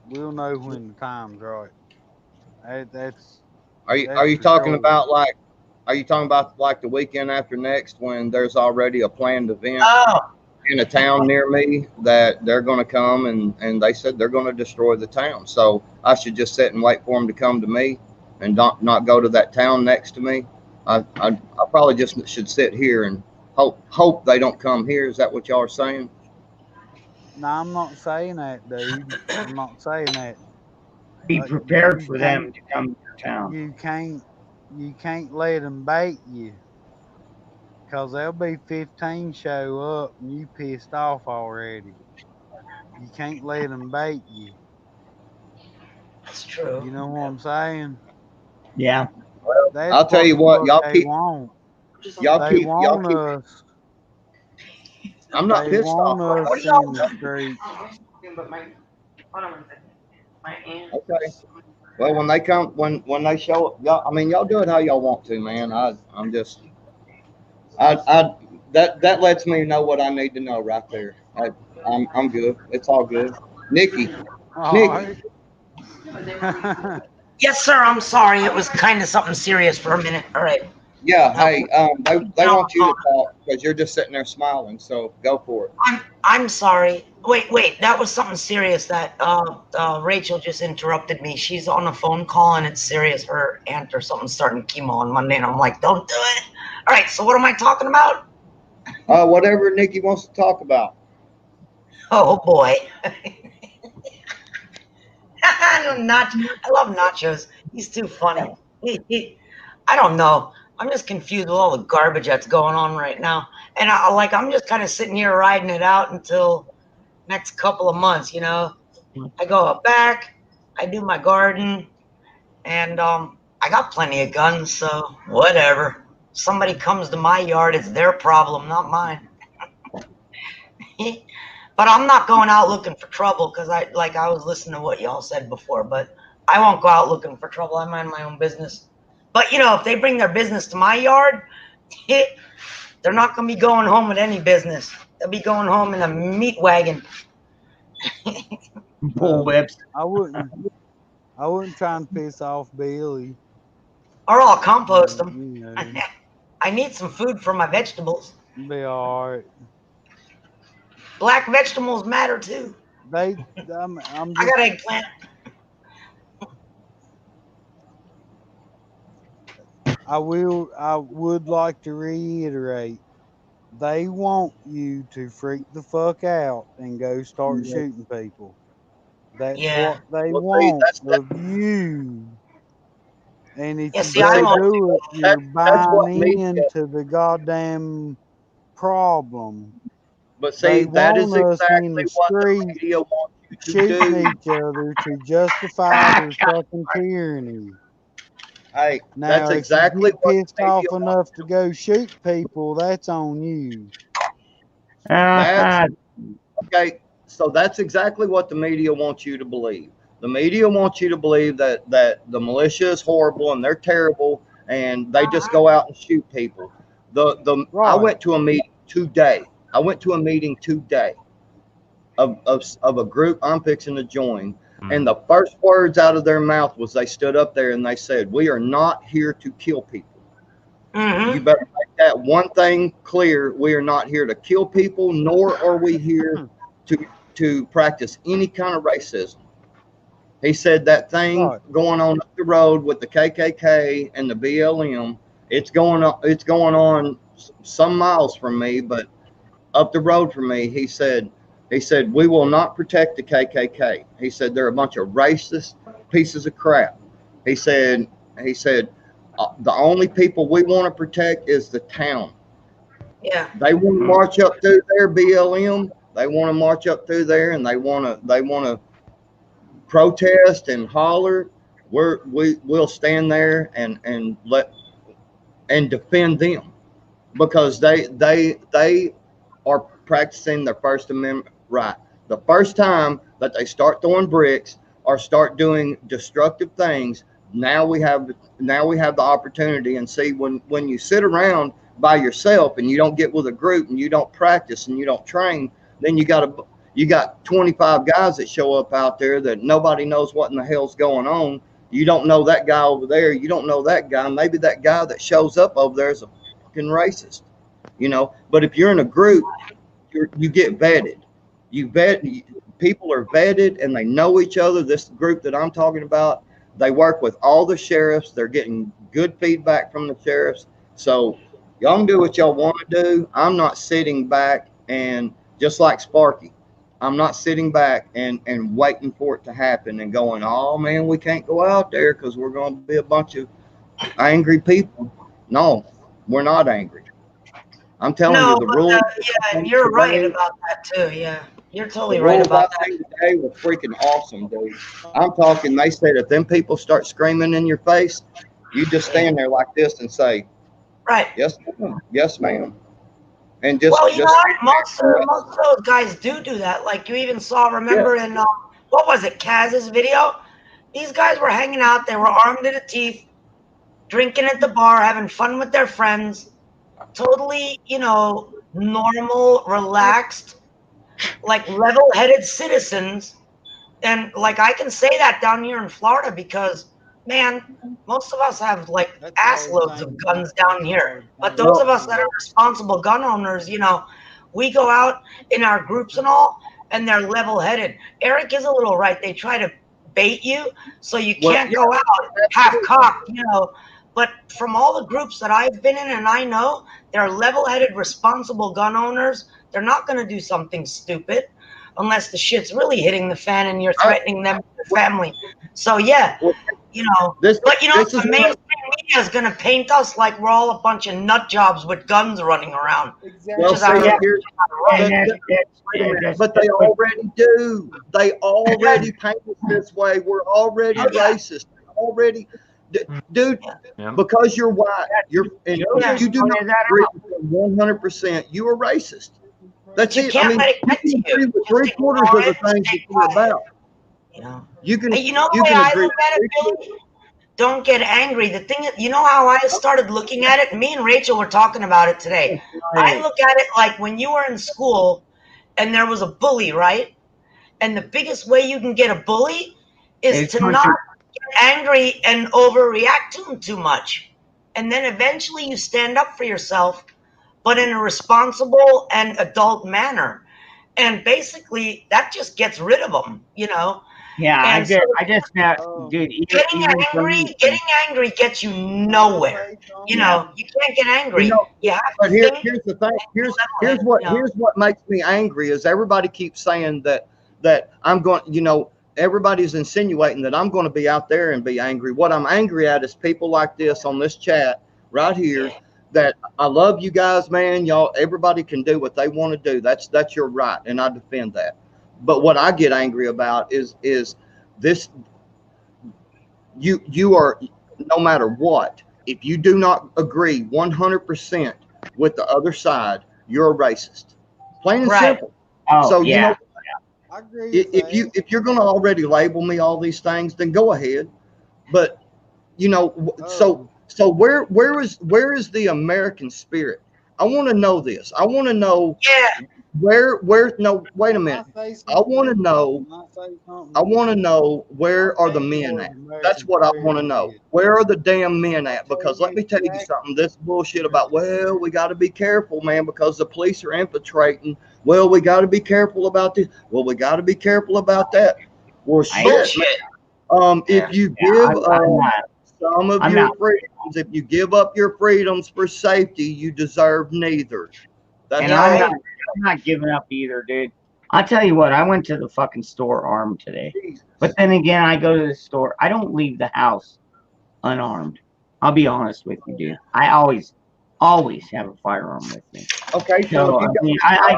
We'll know when the time's right. That's. Are you talking about like? Are you talking about like the weekend after next when there's already a planned event in a town near me that they're going to come and they said they're going to destroy the town. So I should just sit and wait for them to come to me and not go to that town next to me. I probably just should sit here and hope they don't come here. Is that what y'all are saying? No, I'm not saying that, dude. I'm not saying that. Be prepared for them to come to your town. You can't let them bait you, because there'll be 15 show up and you pissed off already. You can't let them bait you. That's true. You know what I'm saying? Yeah. That's I'll tell you what, y'all keep us. I'm not pissed off. Us in the street. Okay. Well, when they come, when they show up, y'all, I mean, y'all do it how y'all want to, man. I'm just, that lets me know what I need to know right there. I'm good. It's all good. Nikki. Yes, sir. I'm sorry. It was kind of something serious for a minute. All right. Yeah. Hey, they want you to talk because you're just sitting there smiling. So go for it. I'm sorry. Wait. That was something serious that Rachel just interrupted me. She's on a phone call and it's serious. Her aunt or something starting chemo on Monday, and I'm like, don't do it. All right. So what am I talking about? Whatever Nikki wants to talk about. Oh boy. I love Nachos. He's too funny. I don't know. I'm just confused with all the garbage that's going on right now. And I'm just kind of sitting here riding it out until next couple of months, you know. I go up back, I do my garden, and I got plenty of guns, so whatever. Somebody comes to my yard, it's their problem, not mine. But I'm not going out looking for trouble because I was listening to what y'all said before, but I won't go out looking for trouble. I mind my own business. But, you know, if they bring their business to my yard, they're not going to be going home with any business. They'll be going home in a meat wagon. Bullwhips. I wouldn't try and piss off Billy. Or I'll compost them. You know, I need some food for my vegetables. be all right. Black vegetables matter too. I'm I got eggplant. I would like to reiterate, they want you to freak the fuck out and go start shooting people. That's what they want of you. And if you don't do it, you're buying into the goddamn problem. But see, that is exactly what the media wants you to shooting do. each other to justify their fucking tyranny. Hey, Now, that's exactly if you what get pissed off enough to go shoot people, that's on you. Okay, so that's exactly what the media wants you to believe. The media wants you to believe that the militia is horrible and they're terrible and they just go out and shoot people. I went to a meeting today. Of a group I'm fixing to join. And the first words out of their mouth was they stood up there and they said, "We are not here to kill people." You better make that one thing clear. We are not here to kill people, nor are we here to practice any kind of racism. He said that thing going on up the road with the KKK and the BLM, it's going on some miles from me, but up the road from me, he said, we will not protect the KKK. He said, they're a bunch of racist pieces of crap. He said, the only people we want to protect is the town. Yeah. They want to march up through their BLM. They want to march up through there and they want to protest and holler. We'll stand there and defend them because they are practicing their First Amendment right. The first time that they start throwing bricks or start doing destructive things, now we have the opportunity. And see, when you sit around by yourself and you don't get with a group and you don't practice and you don't train, then you got 25 guys that show up out there that nobody knows what in the hell's going on. You don't know that guy over there. You don't know that guy. Maybe that guy that shows up over there is a fucking racist, you know. But if you're in a group, you get vetted. People are vetted and they know each other. This group that I'm talking about, they work with all the sheriffs. They're getting good feedback from the sheriffs. So y'all can do what y'all want to do. I'm not sitting back and just like Sparky, I'm not sitting back and waiting for it to happen and going, oh man, we can't go out there because we're going to be a bunch of angry people. No, we're not angry. I'm telling you, the rules. Yeah, you're right about that too. Yeah, you're totally right about that. Today was freaking awesome, dude. I'm talking. They said if them people start screaming in your face, you just stand there like this and say, "Right, yes, ma'am. Yes, ma'am." And just you know what? Most of those guys do that. Like you even saw, remember in what was it, Kaz's video? These guys were hanging out. They were armed to the teeth, drinking at the bar, having fun with their friends. Totally, you know, normal, relaxed, like level-headed citizens. And like I can say that down here in Florida because, man, most of us have like ass loads of guns down here. But those of us that are responsible gun owners, you know, We go out in our groups and all, and they're level-headed. Eric is a little right. They try to bait you, so you can't go out half-cocked, you know. But from all the groups that I've been in and I know, they're level-headed, responsible gun owners. They're not going to do something stupid unless the shit's really hitting the fan and you're threatening them and their family. So, yeah, you know. But, you know, the mainstream media is going to paint us like we're all a bunch of nut jobs with guns running around. Exactly. Well, but they already do. They already paint us this way. We're already racist. Already. Dude, because you're white, you do not agree with 100%. You are racist. That's it. I mean, you can agree with 3/4 of the things that you're about. You know, you can. You know the way I look at it, Billy? Don't get angry. The thing is, you know how I started looking at it? Me and Rachel were talking about it today. I look at it like when you were in school and there was a bully, right? And the biggest way you can get a bully is to not get angry and overreact to him too much. And then eventually you stand up for yourself, but in a responsible and adult manner. And basically that just gets rid of them, you know? Yeah, I just dude. Getting angry gets you nowhere. You know, you can't get angry. You know, you have but to here's the thing. Here's what makes me angry is everybody keeps saying that I'm going. You know, everybody's insinuating that I'm going to be out there and be angry. What I'm angry at is people like this on this chat right here. That I love you guys, man. Y'all, everybody can do what they want to do. That's your right, and I defend that. But what I get angry about is this. You are, no matter what, if you do not agree 100% with the other side, you're a racist. Plain and simple. Oh, so yeah. you know, I agree. If you're going to already label me all these things, then go ahead. But you know, so where is the American spirit? I want to know this. I want to know. Yeah. Where no, wait a minute. I want to know where are the men at? That's what I want to know. Where are the damn men at? Because let me tell you something, this bullshit about, well, we got to be careful, man, because the police are infiltrating. Well, we got to be careful about this. Well, we got to be careful about that. Well, shit. If you give some of your freedoms, if you give up your freedoms for safety, you deserve neither. That's I'm not giving up either, dude. I'll tell you what, I went to the fucking store armed today. Jesus. But then again, I go to the store. I don't leave the house unarmed. I'll be honest with you, dude. I always have a firearm with me. Okay, so I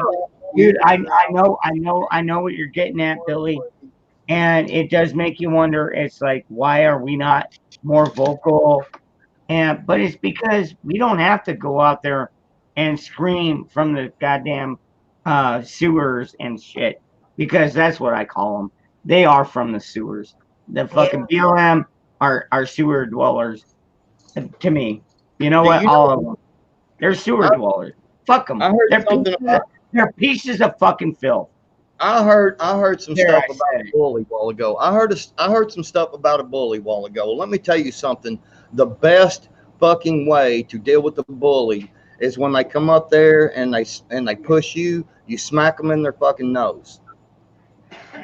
know what you're getting at, Billy. And it does make you wonder, it's like, why are we not more vocal? But it's because we don't have to go out there and scream from the goddamn sewers and shit, because that's what I call them. They are from the sewers. The fucking BLM are sewer dwellers to me. You know what? All of them. They're sewer dwellers. Fuck them. They're pieces of fucking filth. I heard some stuff about a bully a while ago. I heard some stuff about a bully a while ago. Let me tell you something. The best fucking way to deal with the bully is when they come up there and they push you, you smack them in their fucking nose.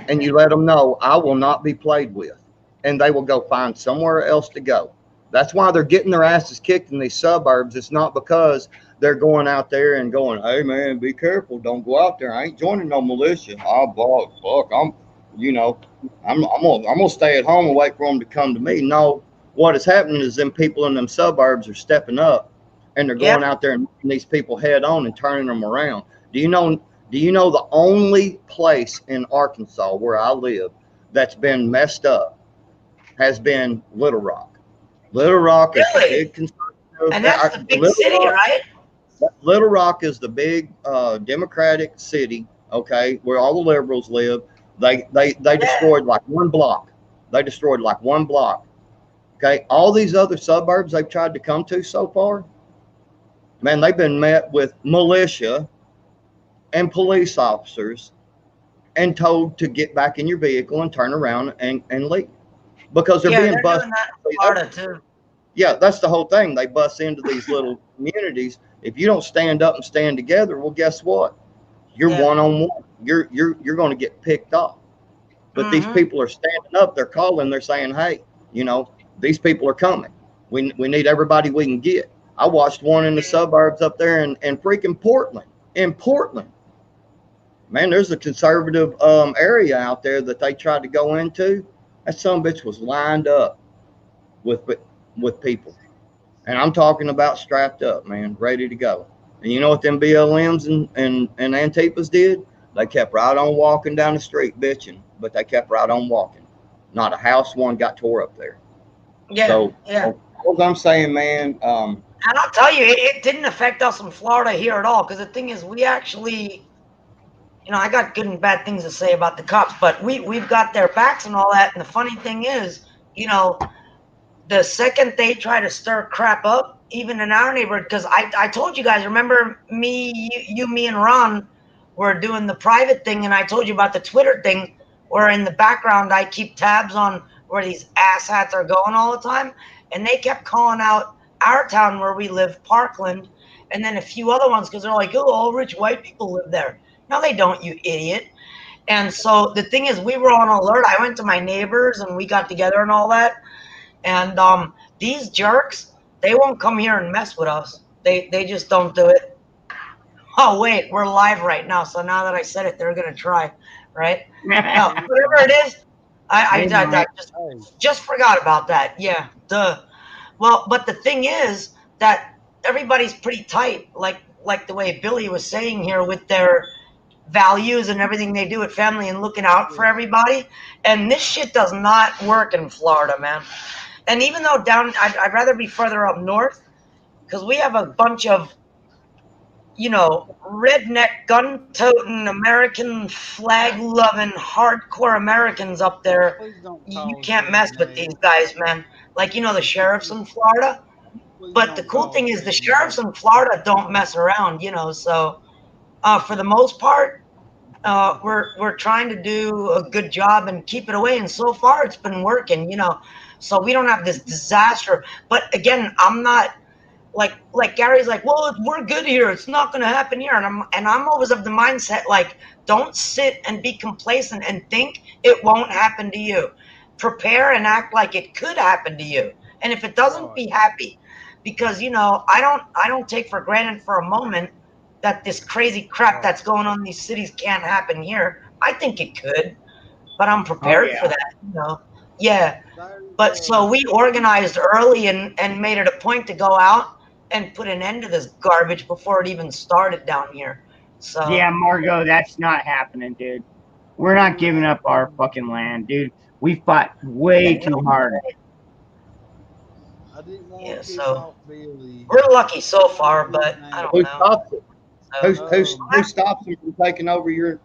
And you let them know, I will not be played with. And they will go find somewhere else to go. That's why they're getting their asses kicked in these suburbs. It's not because they're going out there and going, hey man, be careful, don't go out there. I ain't joining no militia. Fuck, I'm gonna stay at home and wait for them to come to me. No, what is happening is them people in them suburbs are stepping up. And they're going out there and meeting these people head on and turning them around. Do you know the only place in Arkansas where I live that's been messed up has been Little Rock. Little Rock is the big conservative. And that's the big city, right? Little Rock is the big Democratic city, okay, where all the liberals live. They destroyed like one block. Okay, all these other suburbs they've tried to come to so far, man, they've been met with militia and police officers and told to get back in your vehicle and turn around and leave because they're being busted. Florida too. Yeah, that's the whole thing. They bust into these little communities. If you don't stand up and stand together, well, guess what? You're Yeah. one-on-one. You're going to get picked off. But these people are standing up. They're calling. They're saying, hey, you know, these people are coming. We need everybody we can get. I watched one in the suburbs up there in freaking Portland. In Portland. Man, there's a conservative area out there that they tried to go into. That son of a bitch was lined up with people. And I'm talking about strapped up, man, ready to go. And you know what them BLMs and Antipas did? They kept right on walking down the street bitching, but they kept right on walking. Not a house one got tore up there. Yeah. So, yeah. What I'm saying, man. And I'll tell you, it didn't affect us in Florida here at all. Because the thing is, we actually, you know, I got good and bad things to say about the cops, but we've got their backs and all that. And the funny thing is, you know, the second they try to stir crap up, even in our neighborhood, because I told you guys, remember me, me and Ron were doing the private thing, and I told you about the Twitter thing, where in the background I keep tabs on where these asshats are going all the time, and they kept calling out our town where we live, Parkland, and then a few other ones, because they're like, oh, all rich white people live there. No, they don't, you idiot. And so the thing is, we were on alert. I went to my neighbors, and we got together and all that. And these jerks, they won't come here and mess with us. They just don't do it. Oh, wait, we're live right now. So now that I said it, they're going to try, right? No, whatever it is, I just forgot about that. Yeah, duh. Well, but the thing is that everybody's pretty tight, like the way Billy was saying here, with their values and everything they do at family and looking out for everybody. And this shit does not work in Florida, man. And even though I'd rather be further up north, because we have a bunch of, you know, redneck, gun-toting, American flag-loving, hardcore Americans up there. You can't mess with these guys, man. Like, you know, the sheriffs in Florida. But the cool thing is the sheriffs in Florida don't mess around, you know. So for the most part, we're trying to do a good job and keep it away. And so far, it's been working, you know. So we don't have this disaster. But again, I'm not like Gary's like, well, we're good here. It's not going to happen here. And I'm always of the mindset, like, don't sit and be complacent and think it won't happen to you. Prepare and act like it could happen to you. And if it doesn't, be happy, because, you know, I don't take for granted for a moment that this crazy crap that's going on in these cities can't happen here. I think it could, but I'm prepared for that, you know. Yeah. But so we organized early and made it a point to go out and put an end to this garbage before it even started down here. So yeah, Margot, that's not happening, dude. We're not giving up our fucking land, dude. We fought way too hard. Yeah, so we're lucky so far, but I don't Who know. stops it? Who stops them from taking over your?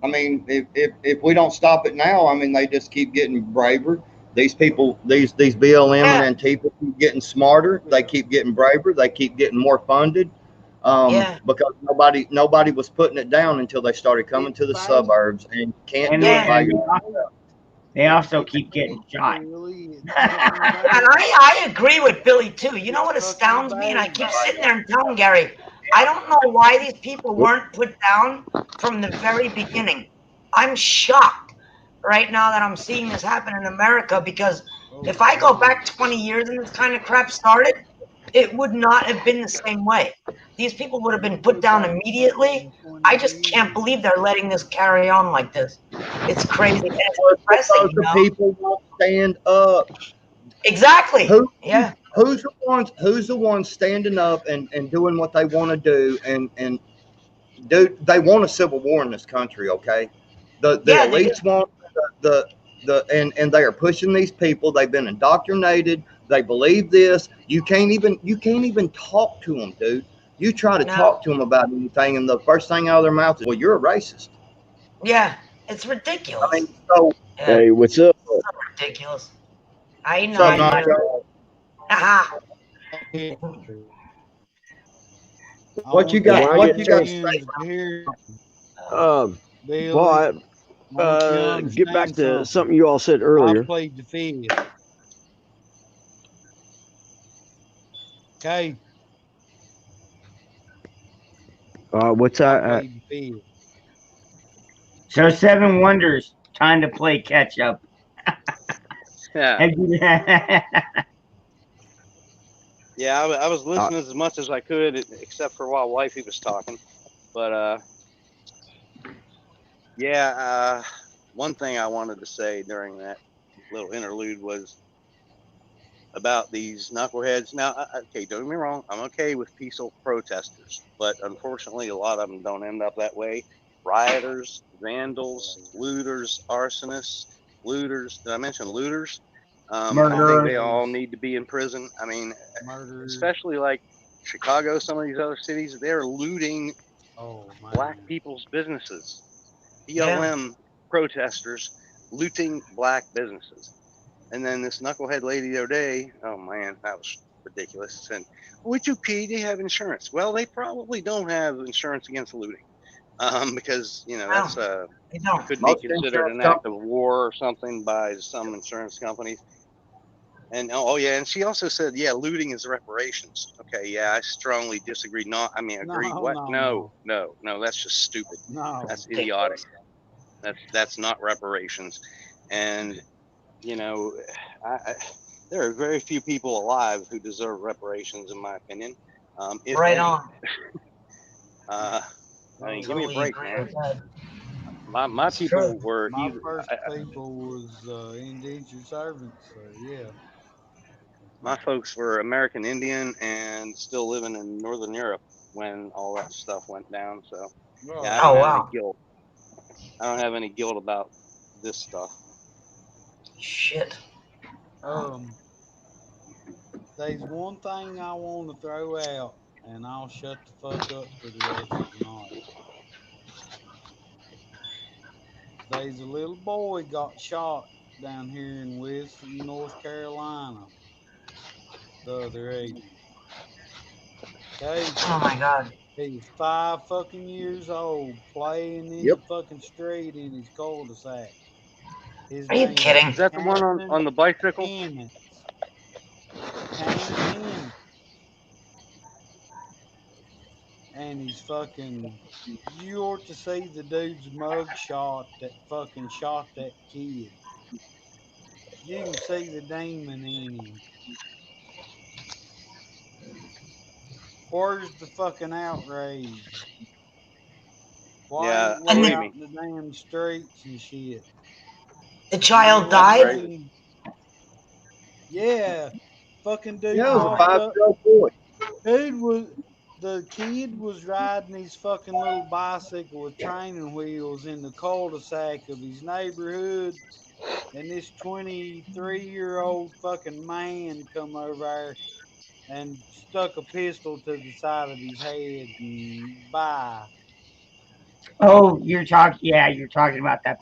I mean, if we don't stop it now, I mean, they just keep getting braver. These people, these BLM and Antifa keep getting smarter. They keep getting braver. They keep getting more funded. Because nobody was putting it down until they started coming to the suburbs, and you can't do it by yourself. They also keep getting shot. And I agree with Billy too. You know what astounds me? And I keep sitting there and telling Gary, I don't know why these people weren't put down from the very beginning. I'm shocked right now that I'm seeing this happen in America, because if I go back 20 years and this kind of crap started, it would not have been the same way. These people would have been put down immediately. I just can't believe they're letting this carry on like this. It's crazy. And it's depressing, you know? People won't stand up. Exactly. Who's the ones standing up and doing what they want to do, and dude, they want a civil war in this country, okay? The elites want and they are pushing these people. They've been indoctrinated. They believe this. You can't even talk to them, dude. You try to talk to them about anything, and the first thing out of their mouth is, well, you're a racist. Yeah, it's ridiculous. I mean, so hey, what's up? So ridiculous. I know. What you got? What you got to say? Get back to something you all said earlier. I played the fifth. Okay. What's that? So Seven Wonders, time to play catch up. Yeah. Yeah, I was listening as much as I could, except for while wifey was talking. But one thing I wanted to say during that little interlude was about these knuckleheads. Now, okay, don't get me wrong, I'm okay with peaceful protesters, but unfortunately, a lot of them don't end up that way. Rioters, vandals, looters, arsonists, looters. Did I mention looters? I think they all need to be in prison. I mean, especially like Chicago, some of these other cities, they're looting black people's businesses. BLM protesters looting black businesses. And then this knucklehead lady the other day, oh man, that was ridiculous. And it's okay, they have insurance. Well, they probably don't have insurance against looting. Because, that's could be considered an act of war or something by some insurance companies. And and she also said, looting is reparations. Okay, yeah, I strongly disagree. Agree. What? No, that's just stupid. No, that's idiotic. That's not reparations. And there are very few people alive who deserve reparations, in my opinion. Right on. Give me a break, man. My people were. My first people was indentured servants. So yeah. My folks were American Indian and still living in Northern Europe when all that stuff went down. So I don't have any guilt. I don't have any guilt about this stuff. Shit. There's one thing I want to throw out, and I'll shut the fuck up for the rest of the night. There's a little boy got shot down here in Wilson, North Carolina, the other evening. Okay. Oh my God. He was 5 fucking years old, playing in the fucking street in his cul-de-sac. Are you kidding? Is that the one on the bicycle? And he's fucking. You ought to see the dude's mug shot that fucking shot that kid. You can see the demon in him. Where's the fucking outrage? Why ain't we out in the damn streets and shit? The child died? Yeah. Fucking dude. Yeah, it was a 5-year-old boy. The kid was riding his fucking little bicycle with training wheels in the cul-de-sac of his neighborhood, and this 23-year-old fucking man come over there and stuck a pistol to the side of his head and bye. Oh, you're talking about that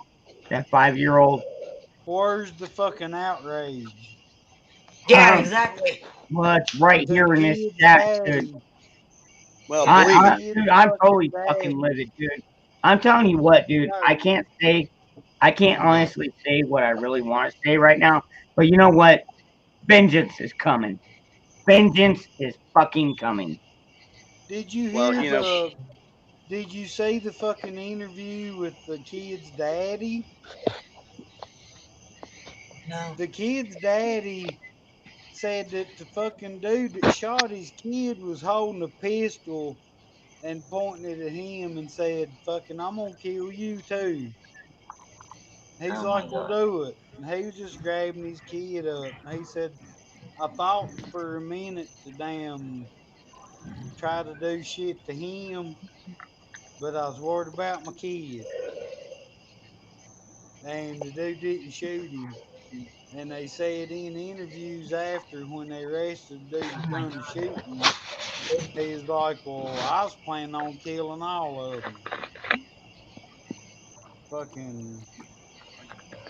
5-year-old. Where's the fucking outrage? Yeah, exactly. Well, it's right here in this chat, dude. Well, dude, I'm totally fucking livid, dude. I'm telling you what, dude. I can't honestly say what I really want to say right now. But you know what? Vengeance is coming. Vengeance is fucking coming. Did you hear Did you see the fucking interview with the kid's daddy? No. The kid's daddy said that the fucking dude that shot his kid was holding a pistol and pointing it at him and said, fucking, I'm gonna kill you too. He's like, well, do it. And he was just grabbing his kid up. And he said, I thought for a minute to damn try to do shit to him, but I was worried about my kid. And the dude didn't shoot him. And they said in interviews after, when they arrested the dude who was going to shoot him, he was like, well, I was planning on killing all of them. Fucking.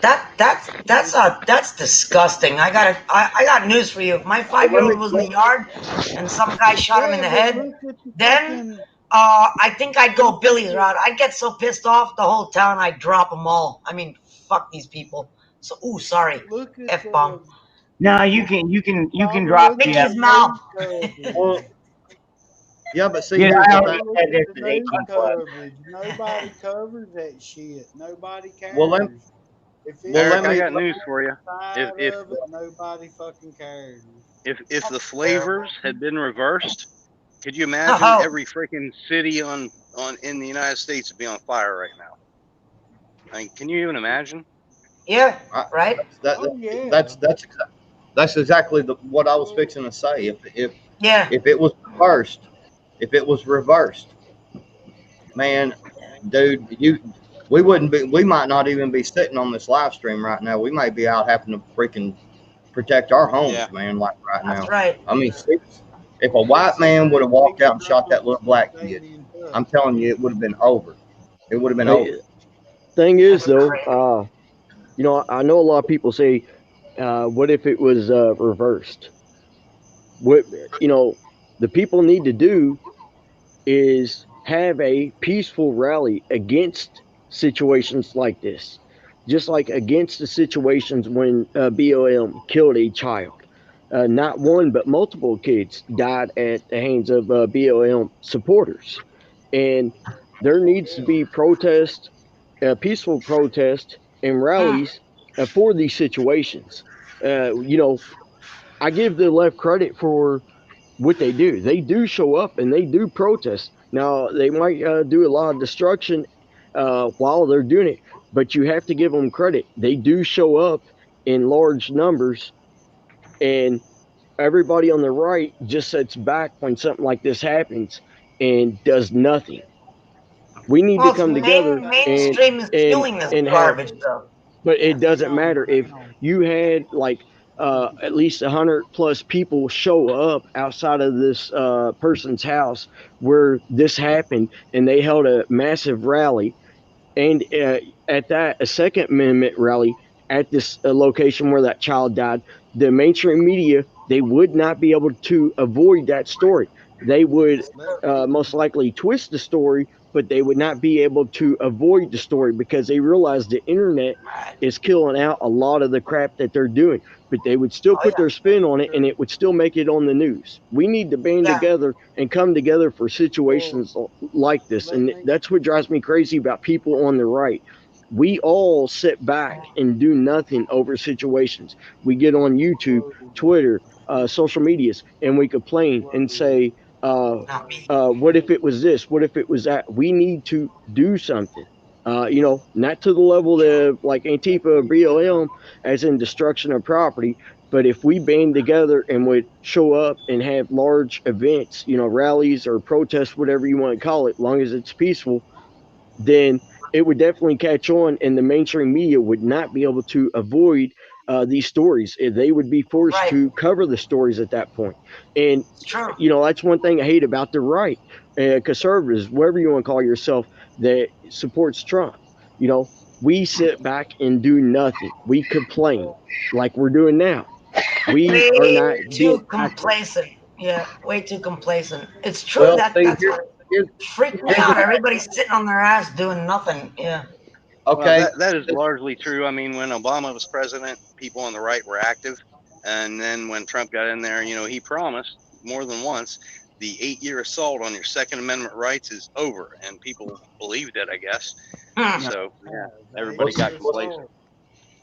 That's disgusting. I got news for you. If my 5-year-old was in the yard and some guy shot him in the head, then I think I'd go Billy's route. I'd get so pissed off the whole town I'd drop them all. I mean, fuck these people. So, sorry, F-bomb. No, you can drop Mickey's mouth. Yeah, but see, Yeah, here's I the already thing. said this The is news 18 plus. coverage. Nobody covers that shit. Nobody cares. Well, let If it's well, Eric, let I me. got news for you. side If of it, nobody fucking cares. if the flavors had been reversed, could you imagine Oh, every freaking city on in the United States would be on fire right now? I mean, can you even imagine? yeah, I, right? Oh yeah. that's exactly what I was fixing to say. Yeah. If it was reversed, man, dude, we might not even be sitting on this live stream right now. We may be out having to freaking protect our homes, Yeah. man, like right That's now. right. I mean, if a white man would have walked out and shot that little black kid, I'm telling you, it would have been over. It would have been over. Thing is, That's though, crazy. you know, I know a lot of people say, "What if it was reversed?" What you know, the people need to do is have a peaceful rally against situations like this, just like against the situations when BLM killed a child. Not one, but multiple kids died at the hands of BLM supporters. And there needs to be protest, peaceful protest, and rallies for these situations. You know, I give the left credit for what they do. They do show up and they do protest. Now they might do a lot of destruction while they're doing it, but you have to give them credit. They do show up in large numbers, and everybody on the right just sits back when something like this happens and does nothing. We need to Well, it's come together mainstream is fueling this and have, garbage, though. but Yeah. it doesn't matter if you had like at least 100 plus people show up outside of this person's house where this happened, and they held a massive rally, and at that a Second Amendment rally at this location where that child died. The mainstream media, they would not be able to avoid that story. They would most likely twist the story, but they would not be able to avoid the story because they realize the internet is killing out a lot of the crap that they're doing. But they would still put their spin on it, and it would still make it on the news. We need to band together and come together for situations like this, and that's what drives me crazy about people on the right. We all sit back and do nothing over situations. We get on YouTube, Twitter, social medias, and we complain and say, what if it was this? What if it was that? We need to do something. You know, not to the level of like Antifa or BLM, as in destruction of property, but if we band together and would show up and have large events, you know, rallies or protests, whatever you want to call it, long as it's peaceful, then it would definitely catch on, and the mainstream media would not be able to avoid these stories. They would be forced to cover the stories at that point. And, you know, that's one thing I hate about the right, conservatives, whatever you want to call yourself, that supports Trump. You know, we sit back and do nothing. We complain like we're doing now. We are not too complacent. Yeah, way too complacent. It's true Well, that's freaking me out. Everybody's sitting on their ass doing nothing. Yeah. Okay. Well, that is largely true. I mean, when Obama was president, people on the right were active. And then when Trump got in there, you know, he promised more than once the 8-year assault on your Second Amendment rights is over. And people believed it, I guess. So, yeah, everybody got complacent.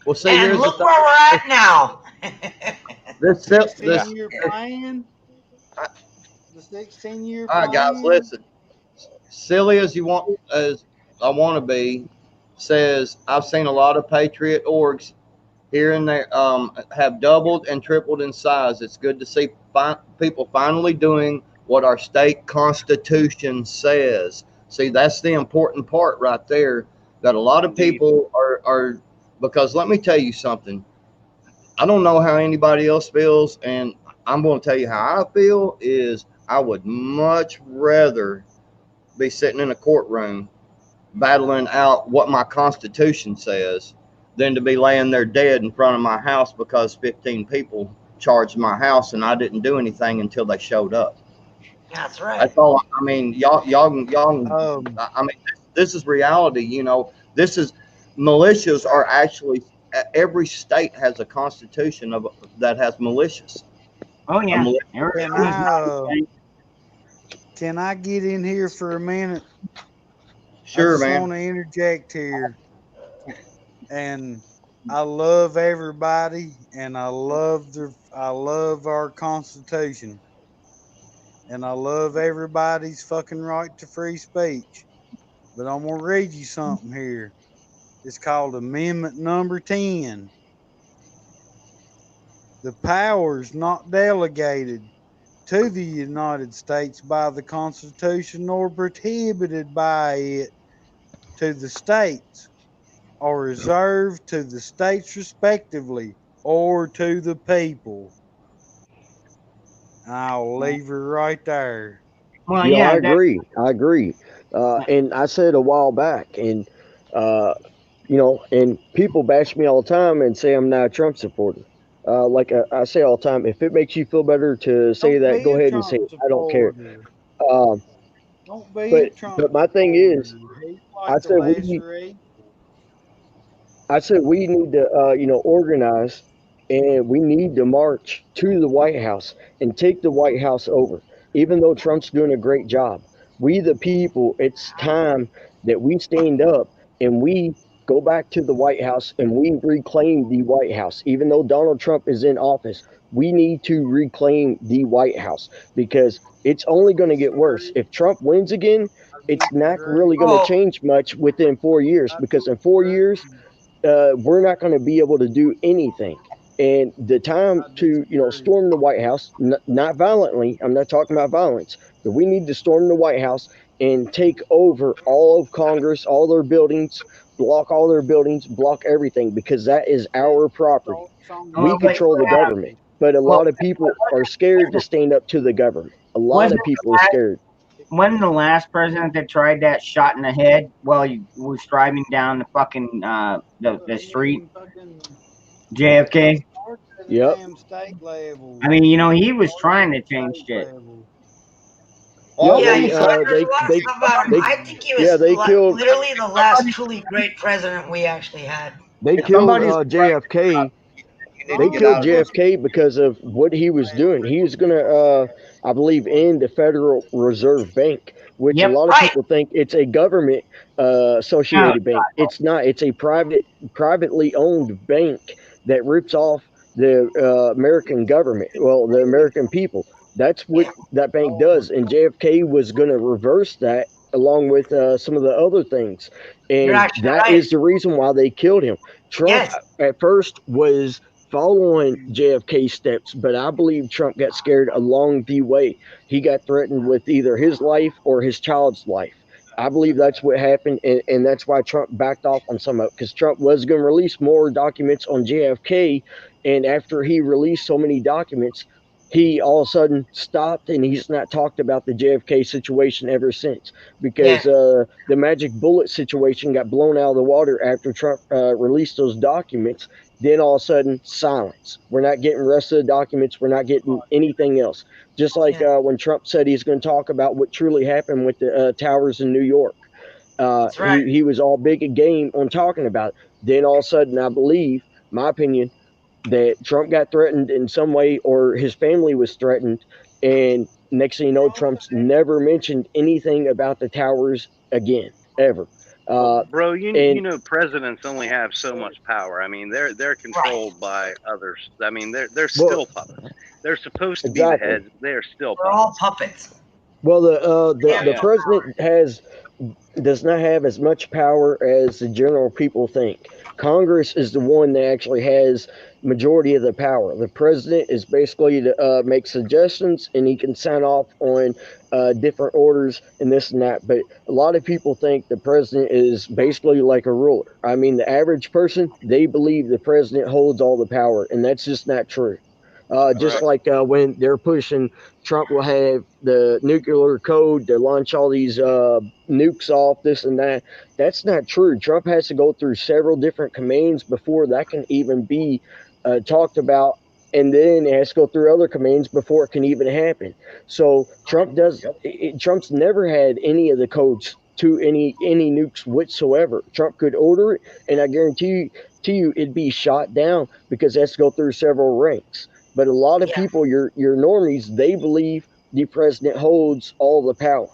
Well, see, and look where we're at now. The 16-year plan. The 16-year plan. All right, guys, listen. Silly as I want to be, says I've seen a lot of patriot orgs here and there have doubled and tripled in size. It's good to see people finally doing what our state constitution says. See, that's the important part right there. That a lot of people are because let me tell you something. I don't know how anybody else feels, and I'm going to tell you how I feel is I would much rather be sitting in a courtroom battling out what my constitution says than to be laying there dead in front of my house because 15 people charged my house and I didn't do anything until they showed up. That's right. That's all. I mean, y'all. I mean, this is reality. You know, this is militias are actually every state has a constitution that has militias. Oh yeah. Can I get in here for a minute? Sure, I just man. want to interject here. And I love everybody, and I love our Constitution, and I love everybody's fucking right to free speech. But I'm gonna read you something here. It's called Amendment Number 10. The powers not delegated to the United States by the Constitution nor prohibited by it to the states are reserved to the states respectively or to the people. I'll leave her right there. Well, Yeah, yeah, I agree. I agree. And I said a while back, and and people bash me all the time and say I'm not a Trump supporter. Like I say all the time, if it makes you feel better to say Don't that, be go a ahead and say Trump it. I don't care. supporter. Um, Don't be a but Trump my thing is, supporter. He's I like the said we lesser evil. need to organize, and we need to march to the White House and take the White House over. Even though Trump's doing a great job, we the people, it's time that we stand up and we go back to the White House and we reclaim the White House. Even though Donald Trump is in office, we need to reclaim the White House because it's only going to get worse. If Trump wins again, it's not really going to Oh, change much within 4 years because in 4 years, we're not going to be able to do anything. And the time to, storm the White House, not violently, I'm not talking about violence, but we need to storm the White House and take over all of Congress, all their buildings, block all their buildings, block everything, because that is our property. We well, control the government, but a lot of people are scared to stand up to the government. A lot of people are scared. Wasn't the last president that tried that shot in the head while he was driving down the fucking the street? JFK. Yep. I mean, he was trying to change shit. Yeah, yeah, they, you heard they, a lot of they, stuff about him. they, I think he yeah, was they killed, literally the last truly great president we actually had. they killed JFK. They killed JFK because of what he was doing. He was going to, I believe, end the Federal Reserve Bank, which a lot of people think it's a government associated bank. It's not. It's a privately owned bank that rips off the American government. Well, the American people. That's what that bank does. And JFK was going to reverse that along with some of the other things. And that is the reason why they killed him. Trump at first was following JFK's steps, but I believe Trump got scared along the way. He got threatened with either his life or his child's life. I believe that's what happened, and that's why Trump backed off on some of it, because Trump was going to release more documents on JFK, and after he released so many documents, he all of a sudden stopped, and he's not talked about the JFK situation ever since, because the magic bullet situation got blown out of the water after Trump released those documents. Then all of a sudden, silence. We're not getting the rest of the documents. We're not getting anything else. Just like when Trump said he's going to talk about what truly happened with the towers in New York. He was all big and game on talking about it. Then all of a sudden, I believe, my opinion, that Trump got threatened in some way or his family was threatened. And next thing you know, Trump's never mentioned anything about the towers again, ever. Bro, you know presidents only have so much power. I mean, they're controlled by others. I mean, they're still puppets. They're supposed to be the heads. They're still puppets. They're all puppets. Well, the president does not have as much power as the general people think. Congress is the one that actually has majority of the power. The president is basically to make suggestions, and he can sign off on different orders and this and that. But a lot of people think the president is basically like a ruler. I mean, the average person, they believe the president holds all the power, and that's just not true. Just like when they're pushing, Trump will have the nuclear code to launch all these nukes off, this and that. That's not true. Trump has to go through several different commands before that can even be talked about, and then it has to go through other commands before it can even happen. So Trump's never had any of the codes to any nukes whatsoever. Trump could order it, and I guarantee you it'd be shot down because it has to go through several ranks. But a lot of people, your normies, they believe the president holds all the power.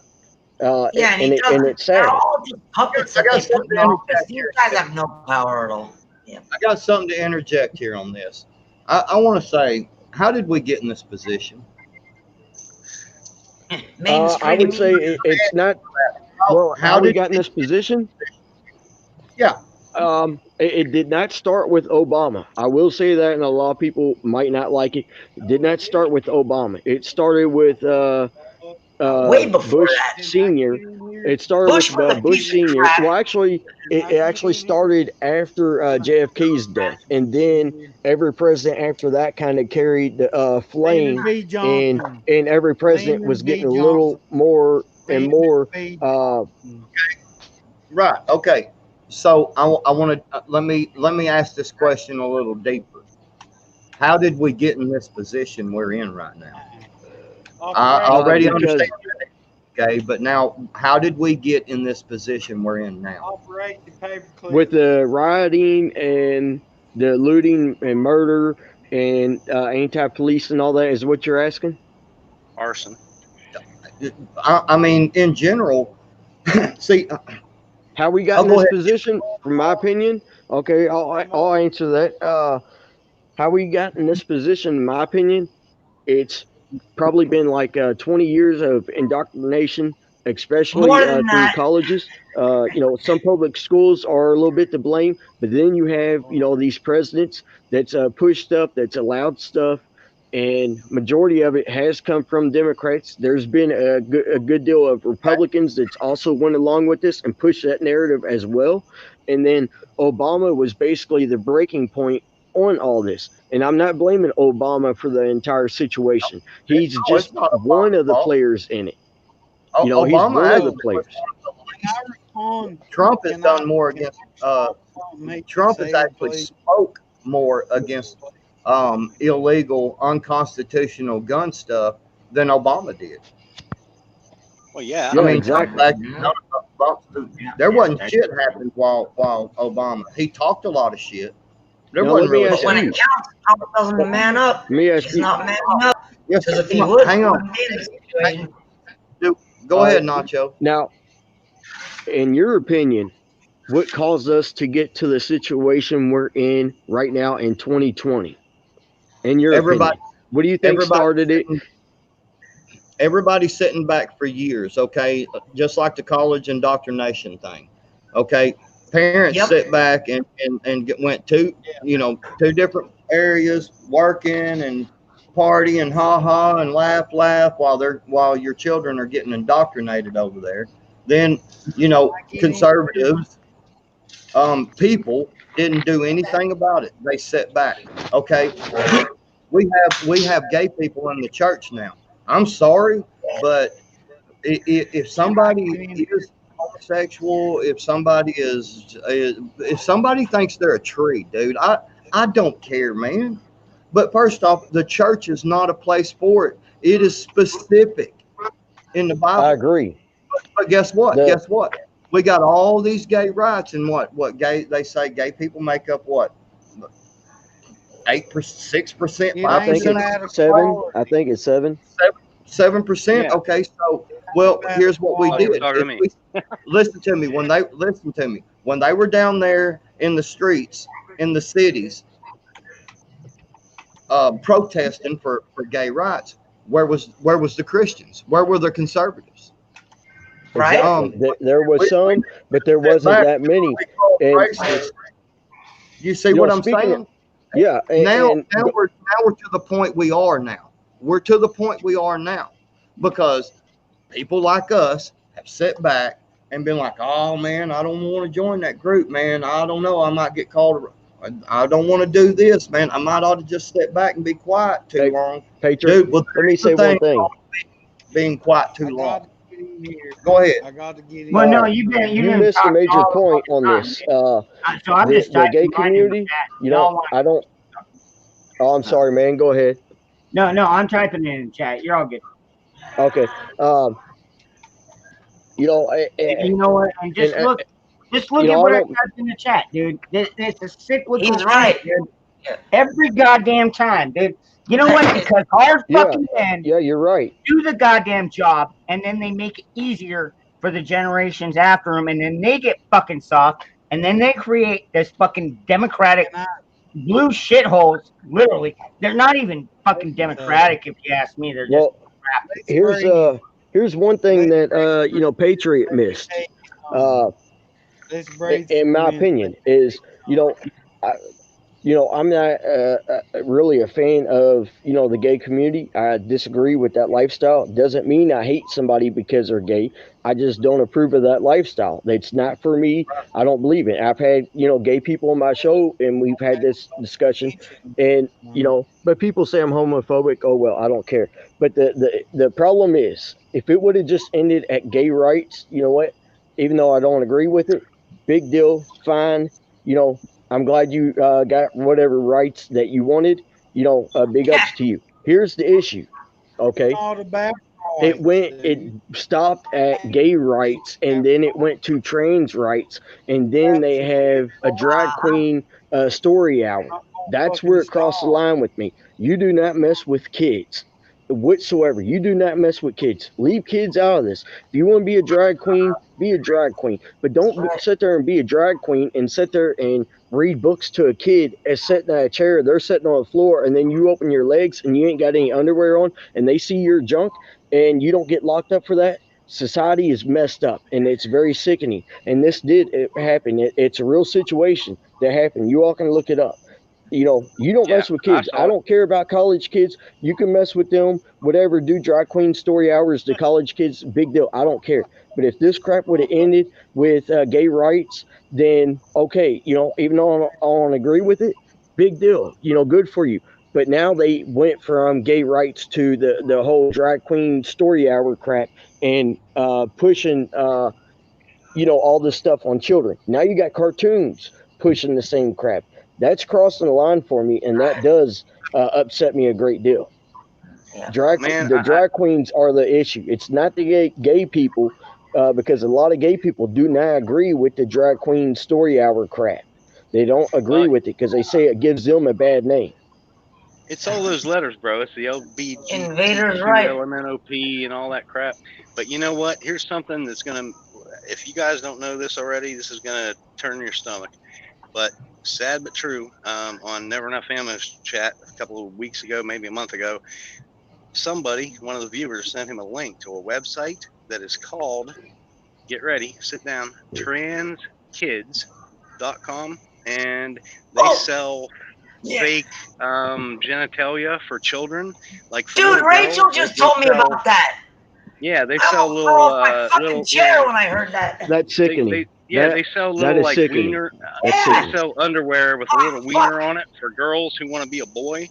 Yeah, and and he doesn't. it's They're sad. all just puppets that they put in office. These guys have no power at all. Yeah. I got something to interject here on this. I want to say, how did we get in this position? I would say it's not. Well, how we got in this position? Yeah. It did not start with Obama. I will say that, and a lot of people might not like it. It did not start with Obama. It started with way before Bush that. Senior. It started with Bush Senior. Well, actually, it actually started after JFK's death, and then every president after that kind of carried the flame, and every president was getting a little more and more. Right. Okay. So I want to let me ask this question a little deeper. How did we get in this position we're in right now? I already understand that. Okay, but now how did we get in this position we're in now? With the rioting and the looting and murder and anti-police and all that is what you're asking? Arson. I mean, in general, see. How we got in this position, from my opinion, okay, I'll answer that. How we got in this position, in my opinion, it's probably been like 20 years of indoctrination, especially through colleges. Some public schools are a little bit to blame, but then you have, these presidents that's pushed stuff, that's allowed stuff, and majority of it has come from Democrats. There's been a good deal of Republicans that's also went along with this and pushed that narrative as well. And then Obama was basically the breaking point on all this. And I'm not blaming Obama for the entire situation. He's just one of the players in it. He's one of the players. Trump has done more against. Trump has actually spoke more against illegal, unconstitutional gun stuff than Obama did. Well, yeah. I mean, exactly. There wasn't shit happening while Obama. He talked a lot of shit. There wasn't really shit. When it counts, Trump doesn't man up. He's not manning up. Yes, Because if he would, hang on. Go ahead, Nacho. Now, in your opinion, what caused us to get to the situation we're in right now in 2020? In your opinion, what do you think started it? Everybody's sitting back for years, okay? Just like the college indoctrination thing, okay? Parents sit back and went to, two different areas, working and partying, ha and laugh while your children are getting indoctrinated over there. Then, conservatives, people didn't do anything about it. They sit back. Okay, we have gay people in the church now. I'm sorry, but if somebody is homosexual, if somebody thinks they're a tree, dude, I don't care, man. But first off, the church is not a place for it. It is specific in the Bible. I agree. But guess what? Guess what? We got all these gay rights, and what gay? They say gay people make up what? 8%, 6%, 5%. I think it's 7. I think it's 7. 7%. Yeah. Okay, so here's what we did. Listen to me. When they were down there in the streets, in the cities, protesting for gay rights, where was the Christians? Where were the conservatives? Right. There was some, but there wasn't that many. You see what I'm saying? Yeah. Now we're to the point we are now. We're to the point we are now because people like us have sat back and been like, oh man, I don't want to join that group, man. I don't know. I might get called. I don't want to do this, man. I might ought to just sit back and be quiet too long. Dude, let me say one thing. Being quiet too long. Go ahead. I got to get in. Well, no, you missed a major point on this. So I'm just the gay community, I don't. Oh, I'm sorry, man. Go ahead. No, I'm typing it in the chat. You're all good. Okay. You know what? And just look at what I typed in the chat, dude. It's a sick. He's right. Dude. Every goddamn time, dude. You know what? Because our fucking men you're right. do the goddamn job, and then they make it easier for the generations after them, and then they get fucking soft, and then they create this fucking democratic blue shitholes. Literally, they're not even fucking democratic, if you ask me. They're just crap. Here's one thing that Patriot missed. In my opinion, is I'm not really a fan of the gay community. I disagree with that lifestyle. Doesn't mean I hate somebody because they're gay. I just don't approve of that lifestyle. It's not for me. I don't believe it. I've had gay people on my show, and we've had this discussion, and but people say I'm homophobic. Oh well, I don't care. But the problem is, if it would have just ended at gay rights, you know what? Even though I don't agree with it, big deal, fine. I'm glad you got whatever rights that you wanted. Big ups to you. Here's the issue, okay? It stopped at gay rights, and then it went to trans rights, and then they have a drag queen story hour. That's where it crossed the line with me. You do not mess with kids whatsoever. You do not mess with kids. Leave kids out of this. If you want to be a drag queen, be a drag queen. But don't sit there and be a drag queen and sit there and read books to a kid and sit in a chair. They're sitting on the floor, and then you open your legs and you ain't got any underwear on, and they see your junk, and you don't get locked up for that. Society is messed up, and it's very sickening. And this did happen. It's a real situation that happened. You all can look it up. You don't mess with kids. I don't care about college kids. You can mess with them, whatever. Do drag queen story hours to college kids, big deal. I don't care. But if this crap would have ended with gay rights, then okay, even though I don't agree with it, big deal. Good for you. But now they went from gay rights to the whole drag queen story hour crap and pushing all this stuff on children. Now you got cartoons pushing the same crap. That's crossing the line for me, and that does upset me a great deal. Drag queens are the issue. It's not the gay people, because a lot of gay people do not agree with the drag queen story hour crap. They don't agree with it because they say it gives them a bad name. It's all those letters, bro. It's the LBG, Invaders, right? LMNOP, and all that crap. But you know what? Here's something that's gonna. If you guys don't know this already, this is gonna turn your stomach. But sad but true, on Never Enough Ammo's chat a couple of weeks ago, maybe a month ago, one of the viewers sent him a link to a website that is called, get ready, sit down, transkids.com, and they sell fake genitalia for children. Like for dude, Rachel just told me about that. Yeah, they sell little chair when I heard that. That's sickening. They sell little like wiener. They sell underwear with a little wiener on it for girls who want to be a boy.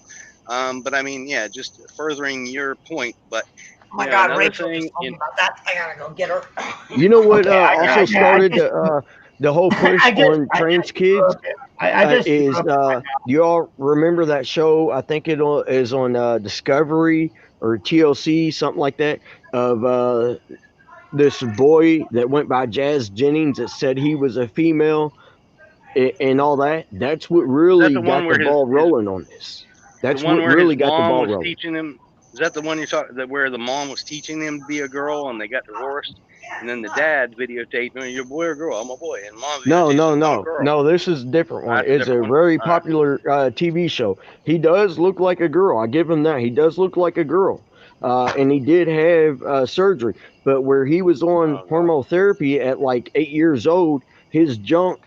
But I mean, just furthering your point. But oh my God, Rachel just told me about that. I gotta go get her. You know what? Also started the whole push on trans kids. You all remember that show? I think it is on Discovery or TLC, something like that, of this boy that went by Jazz Jennings that said he was a female and all that. That's what really got the ball rolling on this. That's what really got the ball rolling. Teaching them, is that the one you're talking that where the mom was teaching them to be a girl and they got divorced, and then the dad videotaped, "You're a boy or girl? I'm a boy." And mom, no. This is a different one. It's a very popular TV show. He does look like a girl. I give him that. He does look like a girl. And he did have surgery, but where he was on hormone therapy at like 8 years old, his junk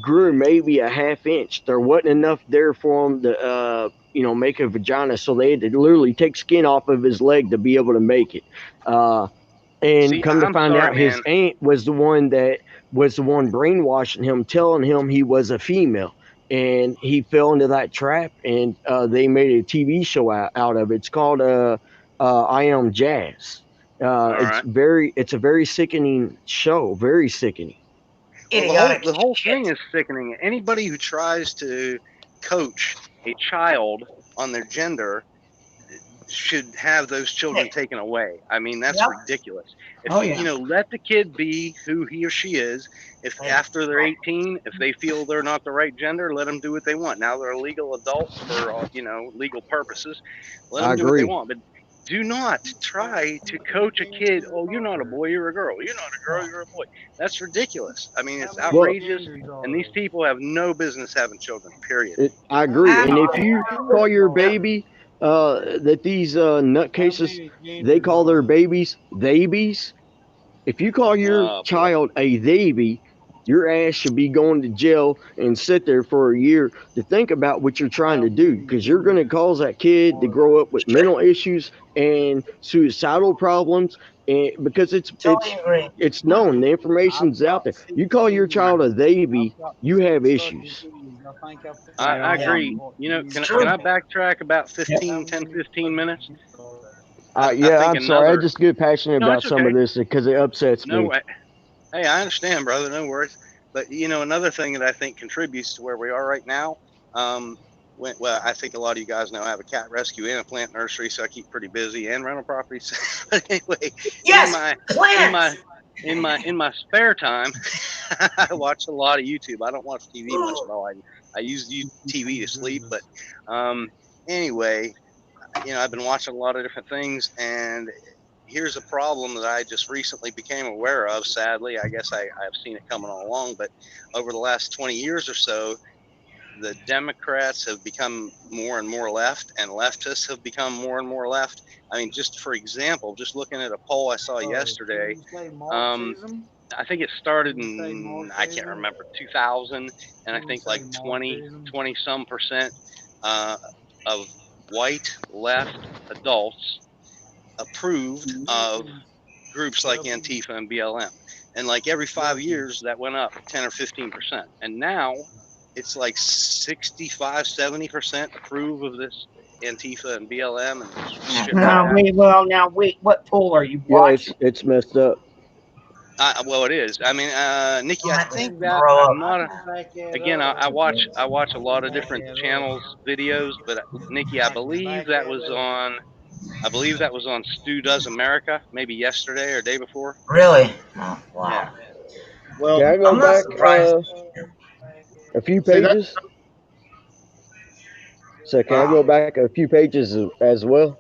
grew maybe a half inch. There wasn't enough there for him to, make a vagina. So they had to literally take skin off of his leg to be able to make it. His aunt was the one brainwashing him, telling him he was a female. And he fell into that trap, and they made a TV show out of it. It's called I Am Jazz. It's a very sickening show. Very sickening. The whole thing is sickening. Anybody who tries to coach a child on their gender should have those children taken away. I mean, that's ridiculous. If, you know, let the kid be who he or she is. If after they're 18, if they feel they're not the right gender, let them do what they want. Now they're legal adults for, you know, legal purposes. Let them do what they want. But do not try to coach a kid. Oh, you're not a boy, you're a girl. You're not a girl, you're a boy. That's ridiculous. I mean, it's outrageous. And these people have no business having children, period. I agree. And if you call your baby, that these nutcases, they call their babies babies. If you call your child a baby, your ass should be going to jail and sit there for a year to think about what you're trying to do, because you're going to cause that kid to grow up with mental issues and suicidal problems. And because it's known, the information's out there. You call your child a baby, you have issues. I agree. You know, can I backtrack about 10, 15 minutes? Yeah, I'm sorry. I just get passionate about some of this because it upsets me. Hey, I understand, brother. No worries. But, you know, another thing that I think contributes to where we are right now, well, I think a lot of you guys know I have a cat rescue and a plant nursery, so I keep pretty busy, and rental properties. But anyway, in my spare time, I watch a lot of YouTube. I don't watch TV much at all. I use TV to sleep. But anyway, you know, I've been watching a lot of different things, and here's a problem that I just recently became aware of. Sadly, I guess I've seen it coming all along, but over the last 20 years or so, the Democrats have become more and more left, and leftists have become more and more left. I mean, just for example, just looking at a poll I saw yesterday, I think it started in, I can't remember, 2000, and I think like 20 some percent of white left adults approved of groups like Antifa and BLM. And like every 5 years that went up 10 or 15%. And now it's like 65, 70% approve of this Antifa and BLM and shit now wait, what poll are you watching? Yeah, it's messed up. Well, it is. I mean, Nikki, I think that I'm not again, I watch a lot of different channels videos, but Nikki, I believe that was on Stu Does America, maybe yesterday or day before. Really? Oh, wow. Yeah. Well, can I go back a few pages? So can I go back a few pages as well?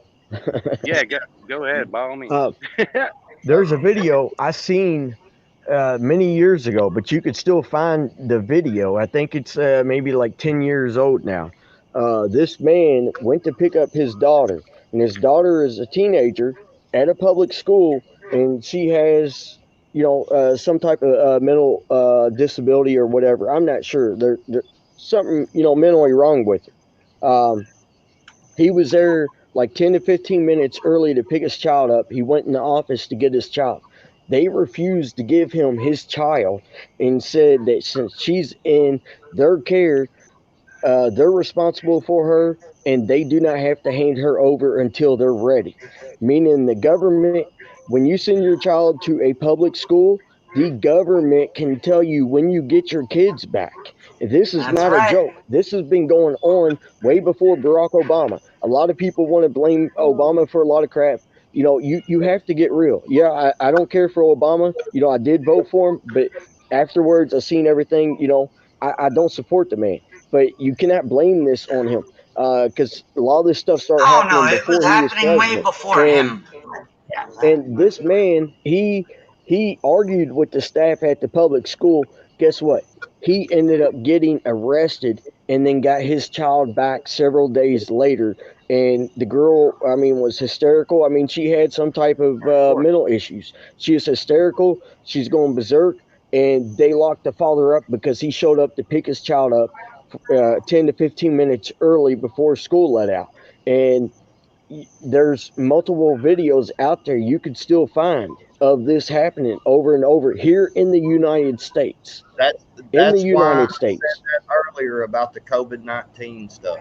Yeah, go ahead, by all means. There's a video I seen many years ago, but you could still find the video. I think it's maybe like 10 years old now. This man went to pick up his daughter, and his daughter is a teenager at a public school, and she has, you know, some type of mental disability or whatever. I'm not sure. There's something, you know, mentally wrong with her. He was there like 10 to 15 minutes early to pick his child up. He went in the office to get his child. They refused to give him his child and said that since she's in their care, they're responsible for her, and they do not have to hand her over until they're ready. Meaning the government, when you send your child to a public school, the government can tell you when you get your kids back. This is not a joke. This has been going on way before Barack Obama. A lot of people want to blame Obama for a lot of crap. You know, you have to get real. Yeah, I don't care for Obama. You know, I did vote for him, but afterwards I seen everything. You know, I don't support the man. But you cannot blame this on him because a lot of this stuff started happening before he was president. Way before him. And this man, he argued with the staff at the public school. Guess what? He ended up getting arrested and then got his child back several days later. And the girl, I mean, was hysterical. I mean, she had some type of mental issues. She was hysterical. She's going berserk. And they locked the father up because he showed up to pick his child up 10 to 15 minutes early before school let out. And there's multiple videos out there you could still find of this happening over and over here in the United States. That's in the United why States. I said that earlier about the COVID-19 stuff.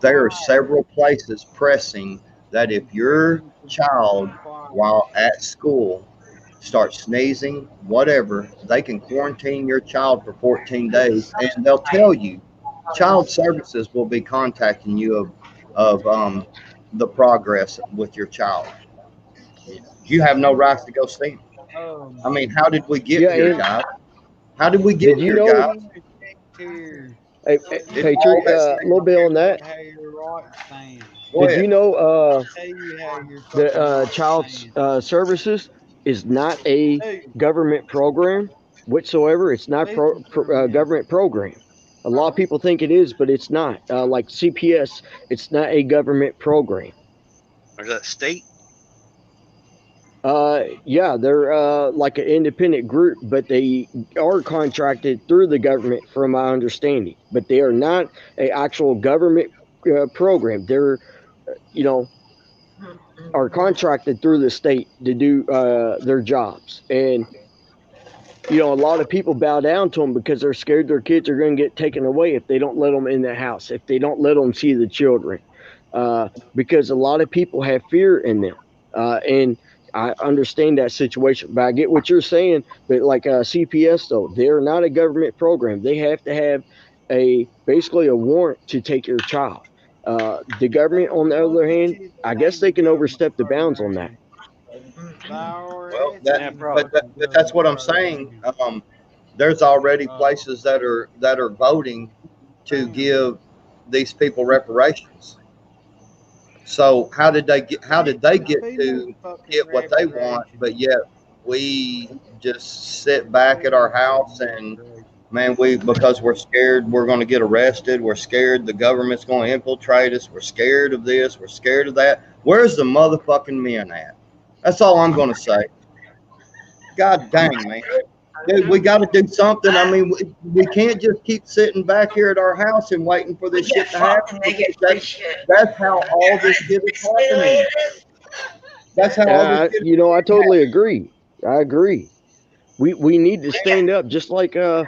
There are several places pressing that if your child while at school starts sneezing, whatever, they can quarantine your child for 14 days, and they'll tell you child services will be contacting you of the progress with your child. You have no rights to go see them. I mean, how did we get here, guys? How did we get here, guys? Hey, Patriot, a little bit on that. Did you know the child services is not a government program whatsoever? It's not a government program. A lot of people think it is, but it's not. Like CPS, it's not a government program. Is that state? Yeah, they're like an independent group, but they are contracted through the government, from my understanding. But they are not an actual government program. They're, are contracted through the state to do their jobs. And, a lot of people bow down to them because they're scared their kids are going to get taken away if they don't let them in the house, if they don't let them see the children, because a lot of people have fear in them. And I understand that situation, but I get what you're saying. But like CPS, though, they're not a government program. They have to have basically a warrant to take your child. The government, on the other hand, I guess they can overstep the bounds on that. Well, but that's what I'm saying. There's already places that are voting to give these people reparations. So how did they get to get what they want, but yet we just sit back at our house and, man, because we're scared we're going to get arrested, we're scared the government's going to infiltrate us, we're scared of this, we're scared of that. Where's the motherfucking men at? That's all I'm going to say. God dang, man. Dude, we got to do something. I mean, we can't just keep sitting back here at our house and waiting for this shit to happen. That's how all this shit is happening. That's how all this shit I totally agree. I agree. We need to stand up, just like in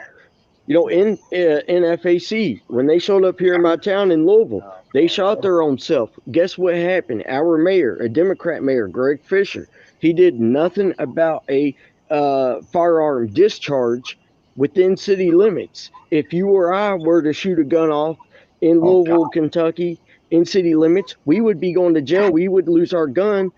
NFAC, when they showed up here in my town in Louisville, they shot their own self. Guess what happened? Our mayor, a Democrat mayor, Greg Fisher, he did nothing about a firearm discharge within city limits. If you or I were to shoot a gun off in Louisville, Kentucky, in city limits, we would be going to jail. We would lose our gun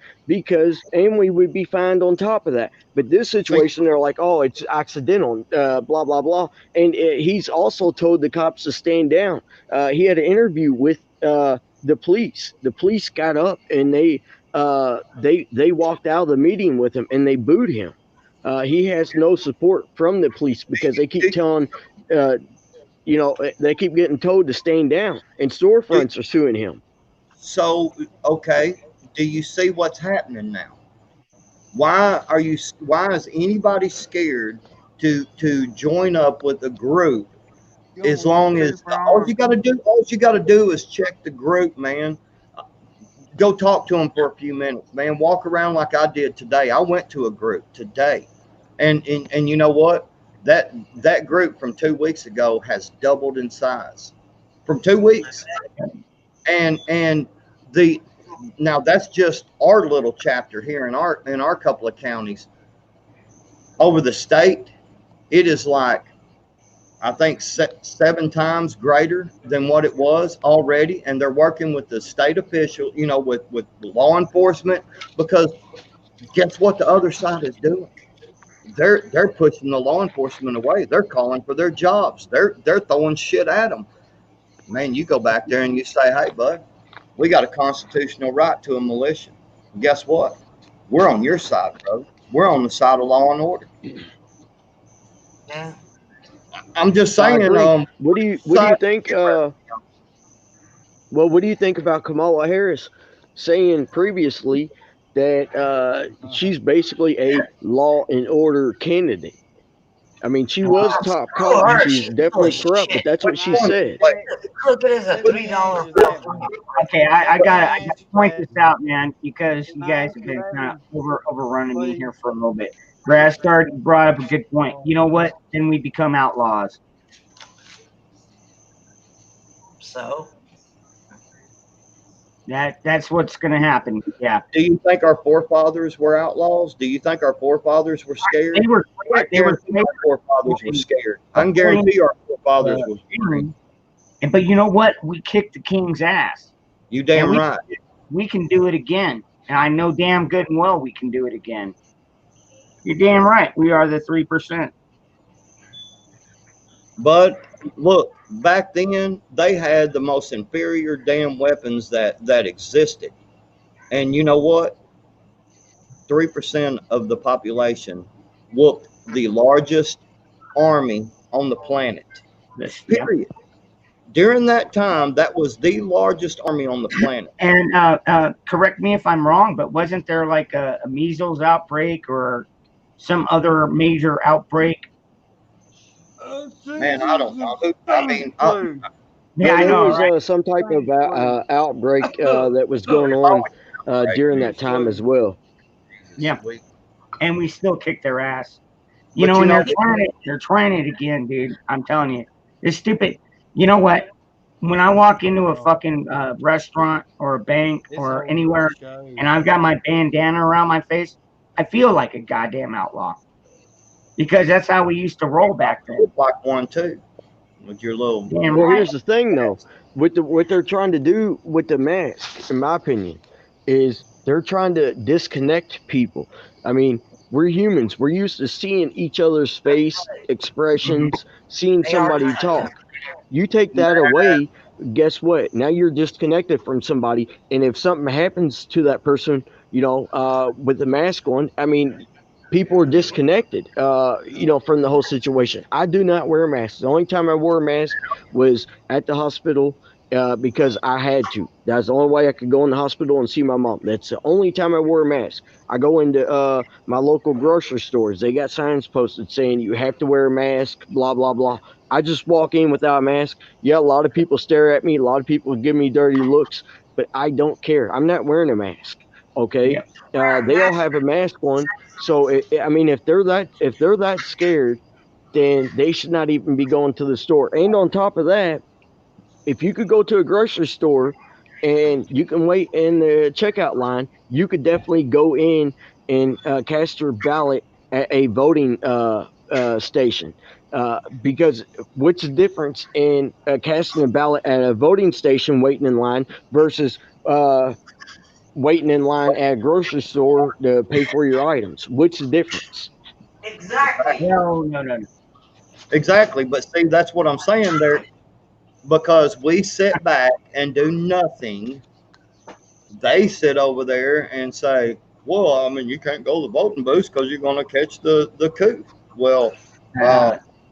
and we would be fined on top of that. But this situation, they're like, oh, it's accidental, blah, blah, blah. And he's also told the cops to stand down. He had an interview with the police. The police got up and they walked out of the meeting with him and they booed him. He has no support from the police because they keep telling, they keep getting told to stand down, and storefronts are suing him. So, okay, do you see what's happening now? Why is anybody scared to join up with a group? As long as all you got to do is check the group, man. Go talk to them for a few minutes, man. Walk around like I did today. I went to a group today, and you know what? That group from 2 weeks ago has doubled in size from 2 weeks, and now that's just our little chapter here in our couple of counties. Over the state, it is like, I think 7 times greater than what it was already. And they're working with the state official, with law enforcement, because guess what the other side is doing? They're pushing the law enforcement away. They're calling for their jobs. They're throwing shit at them. Man, you go back there and you say, hey, bud, we got a constitutional right to a militia. And guess what? We're on your side, bro. We're on the side of law and order. Yeah. I'm just saying. What do you think? What do you think about Kamala Harris saying previously that she's basically a law and order candidate? I mean, she was top cop. And she's definitely corrupt, but that's what she said. Clip it as a $3. Okay, I gotta point this out, man, because you guys have been kind of overrunning me here for a little bit. Grassgard brought up a good point. You know what? Then we become outlaws. So that's what's going to happen. Yeah. Do you think our forefathers were outlaws? Do you think our forefathers were scared? They were. Our forefathers were scared. I can guarantee our forefathers were scared. But you know what? We kicked the king's ass. You damn we, right. We can do it again. And I know damn good and well we can do it again. You're damn right. We are the 3%. But look, back then they had the most inferior damn weapons that existed. And you know what? 3% of the population whooped the largest army on the planet. Period. During that time, that was the largest army on the planet. And correct me if I'm wrong, but wasn't there like a measles outbreak or some other major outbreak? Man, I don't know. I mean, yeah, I know. There was some type of outbreak that was going on during that time as well. Yeah, and we still kick their ass. You know, and they're trying it again, dude. I'm telling you, it's stupid. You know what? When I walk into a fucking restaurant or a bank or anywhere, and I've got my bandana around my face, I feel like a goddamn outlaw. Because that's how we used to roll back then. Like one too, with your little. Damn well, right. Here's the thing, though, with what they're trying to do with the mask, in my opinion, is they're trying to disconnect people. I mean, we're humans. We're used to seeing each other's face expressions, seeing somebody talk. You take that away, guess what? Now you're disconnected from somebody, and if something happens to that person, you know, with the mask on, I mean, people are disconnected, you know, from the whole situation. I do not wear a mask. The only time I wore a mask was at the hospital because I had to. That's the only way I could go in the hospital and see my mom. That's the only time I wore a mask. I go into my local grocery stores. They got signs posted saying you have to wear a mask, blah, blah, blah. I just walk in without a mask. Yeah, a lot of people stare at me. A lot of people give me dirty looks, but I don't care. I'm not wearing a mask. Okay. They all have a mask on. So I mean, if they're that scared, then they should not even be going to the store. And on top of that, if you could go to a grocery store and you can wait in the checkout line, you could definitely go in and cast your ballot at a voting station. Because what's the difference in casting a ballot at a voting station, waiting in line, versus waiting in line at a grocery store to pay for your items? What's the difference? Exactly. No. Exactly, but see, that's what I'm saying there. Because we sit back and do nothing, they sit over there and say, well, I mean, you can't go to the voting booth because you're going to catch the coup. Well,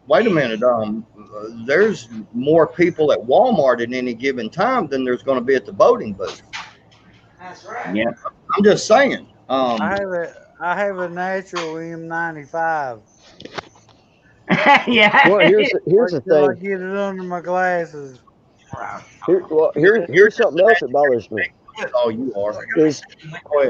wait a minute. There's more people at Walmart at any given time than there's going to be at the voting booth. That's right. Yeah. I'm just saying. I have a natural M95. Yeah. Well, here's the I thing. get it under my glasses. Here's something else that bothers me. Oh, you are. Is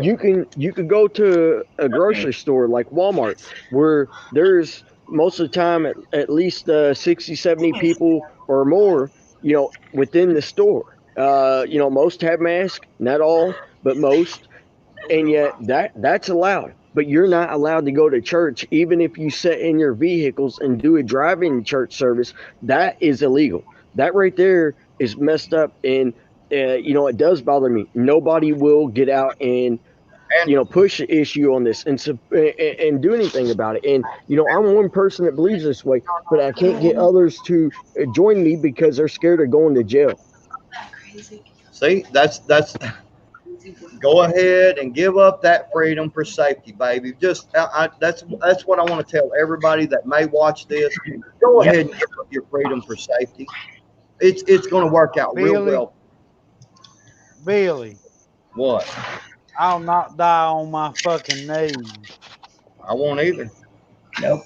you can go to a grocery store like Walmart where there's most of the time at least 60, 70 people or more, you know, within the store. You know, most have masks, not all, but most, and yet that's allowed. But you're not allowed to go to church, even if you sit in your vehicles and do a drive-in church service. That is illegal. That right there is messed up, and you know, it does bother me. Nobody will get out and you know, push the issue on this and do anything about it. And you know, I'm one person that believes this way, but I can't get others to join me because they're scared of going to jail. See, that's go ahead and give up that freedom for safety, baby. Just that's what I want to tell everybody that may watch this. Go ahead and give up your freedom for safety. It's going to work out real well. Billy. What? I'll not die on my fucking knees. I won't either. Nope.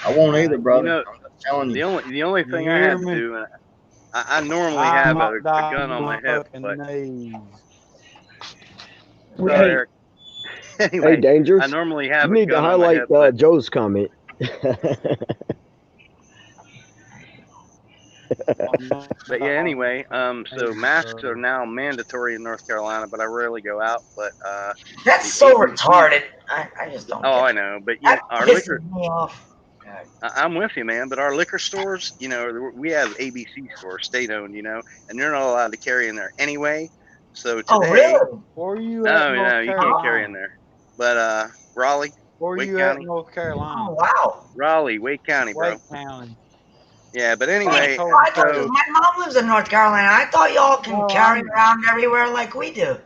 I won't either, brother. You know, I'm telling you. the only thing I have to do, and I normally have a gun on my hip, but Hey, anyway, Dangerous. I normally have you a need to gun on my highlight hip. But, Joe's comment. but yeah, anyway, so masks are now mandatory in North Carolina, but I rarely go out. But that's so retarded. I just don't. Oh, I know, but you know, our liquor. I'm with you, man. But our liquor stores, you know, we have ABC stores, state-owned, you know, and they're not allowed to carry in there anyway. So today, Oh, really? Where are you at? no, you can't carry in there. But Raleigh, Where are Wake you County, at, North Carolina? Oh, wow. Raleigh, Wake County, bro. Wake County. Yeah, but Wait, anyway, I thought so my mom lives in North Carolina. I thought y'all can No, carry I'm- around everywhere like we do.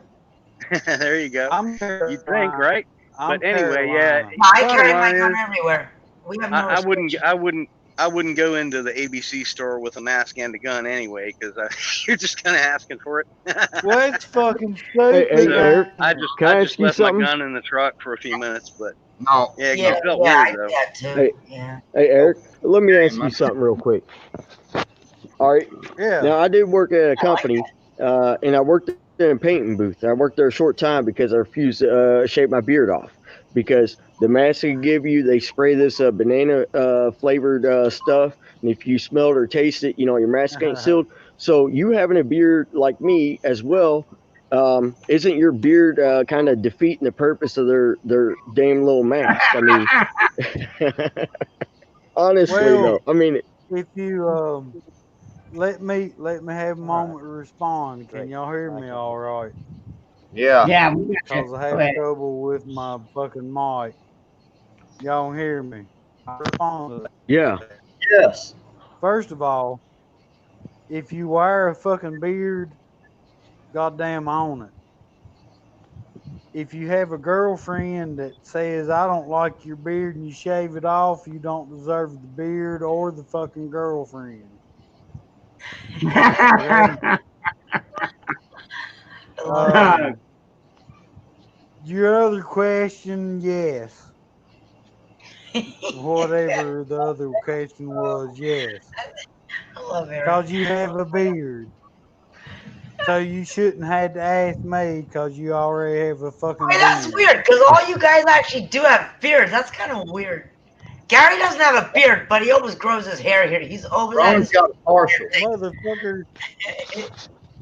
there you go. I'm You think, Carolina. right? I'm But anyway, yeah. Carolina. I bottom carry my line gun is, everywhere. We have no I wouldn't go into the ABC store with a mask and a gun anyway, because you're just kind of asking for it. Well, it's fucking Hey, stupid. So, Eric, I can I just ask you left my something? gun in the truck for a few minutes, but No. yeah, Yeah, it felt I weird do though. that too. Hey. Yeah. Hey, Eric, let me ask you something real quick. All right. Yeah. Now, I did work at a company, and I worked in a painting booth. I worked there a short time because I refused to shave my beard off. Because the mask they give you, they spray this banana flavored stuff, and if you smell it or taste it, you know your mask ain't sealed. So you having a beard like me as well, isn't your beard kind of defeating the purpose of their damn little mask? I mean, honestly Well, though, I mean, if you let me have a moment to respond. Can y'all hear me all right? Yeah. Yeah, we got you. Because I Go have ahead. trouble with my fucking mic. Y'all don't hear me. I respond to that. yeah. Yes. First of all, if you wear a fucking beard, goddamn own it. If you have a girlfriend that says, I don't like your beard and you shave it off, you don't deserve the beard or the fucking girlfriend. Your other question, yes. Whatever the other question was, yes. I love it. Because you have a beard. So you shouldn't have to ask me because you already have a fucking Hey, beard. that's weird because all you guys actually do have beards. That's kind of weird. Gary doesn't have a beard, but he always grows his hair here. He's always had Ron's his got a partial. Motherfucker.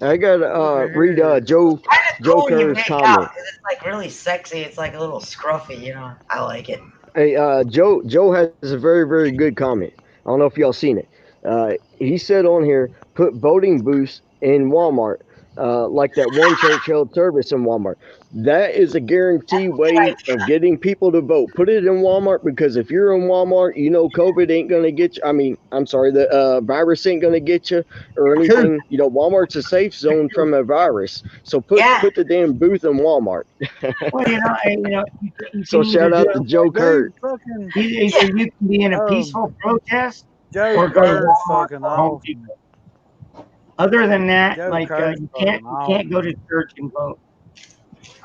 I got to read Joe cool when you Kerr's make comment. out 'cause it's like really sexy. It's like a little scruffy, you know. I like it. Hey, Joe has a very, very good comment. I don't know if y'all seen it. He said on here, put voting booths in Walmart, like that one church held service in Walmart. That is a guaranteed way of getting people to vote. Put it in Walmart because if you're in Walmart, you know COVID ain't gonna get you. I mean, I'm sorry, the virus ain't gonna get you or anything. You know, Walmart's a safe zone from a virus. So put the damn booth in Walmart. Well, you So can shout either out to do- Joe Kerr. Either you can be in a peaceful protest Joe or go to Kerr's Walmart fucking or Home awesome. Depot. Other than that, Joe like Kerr's you fucking can't go to church and vote. Dude,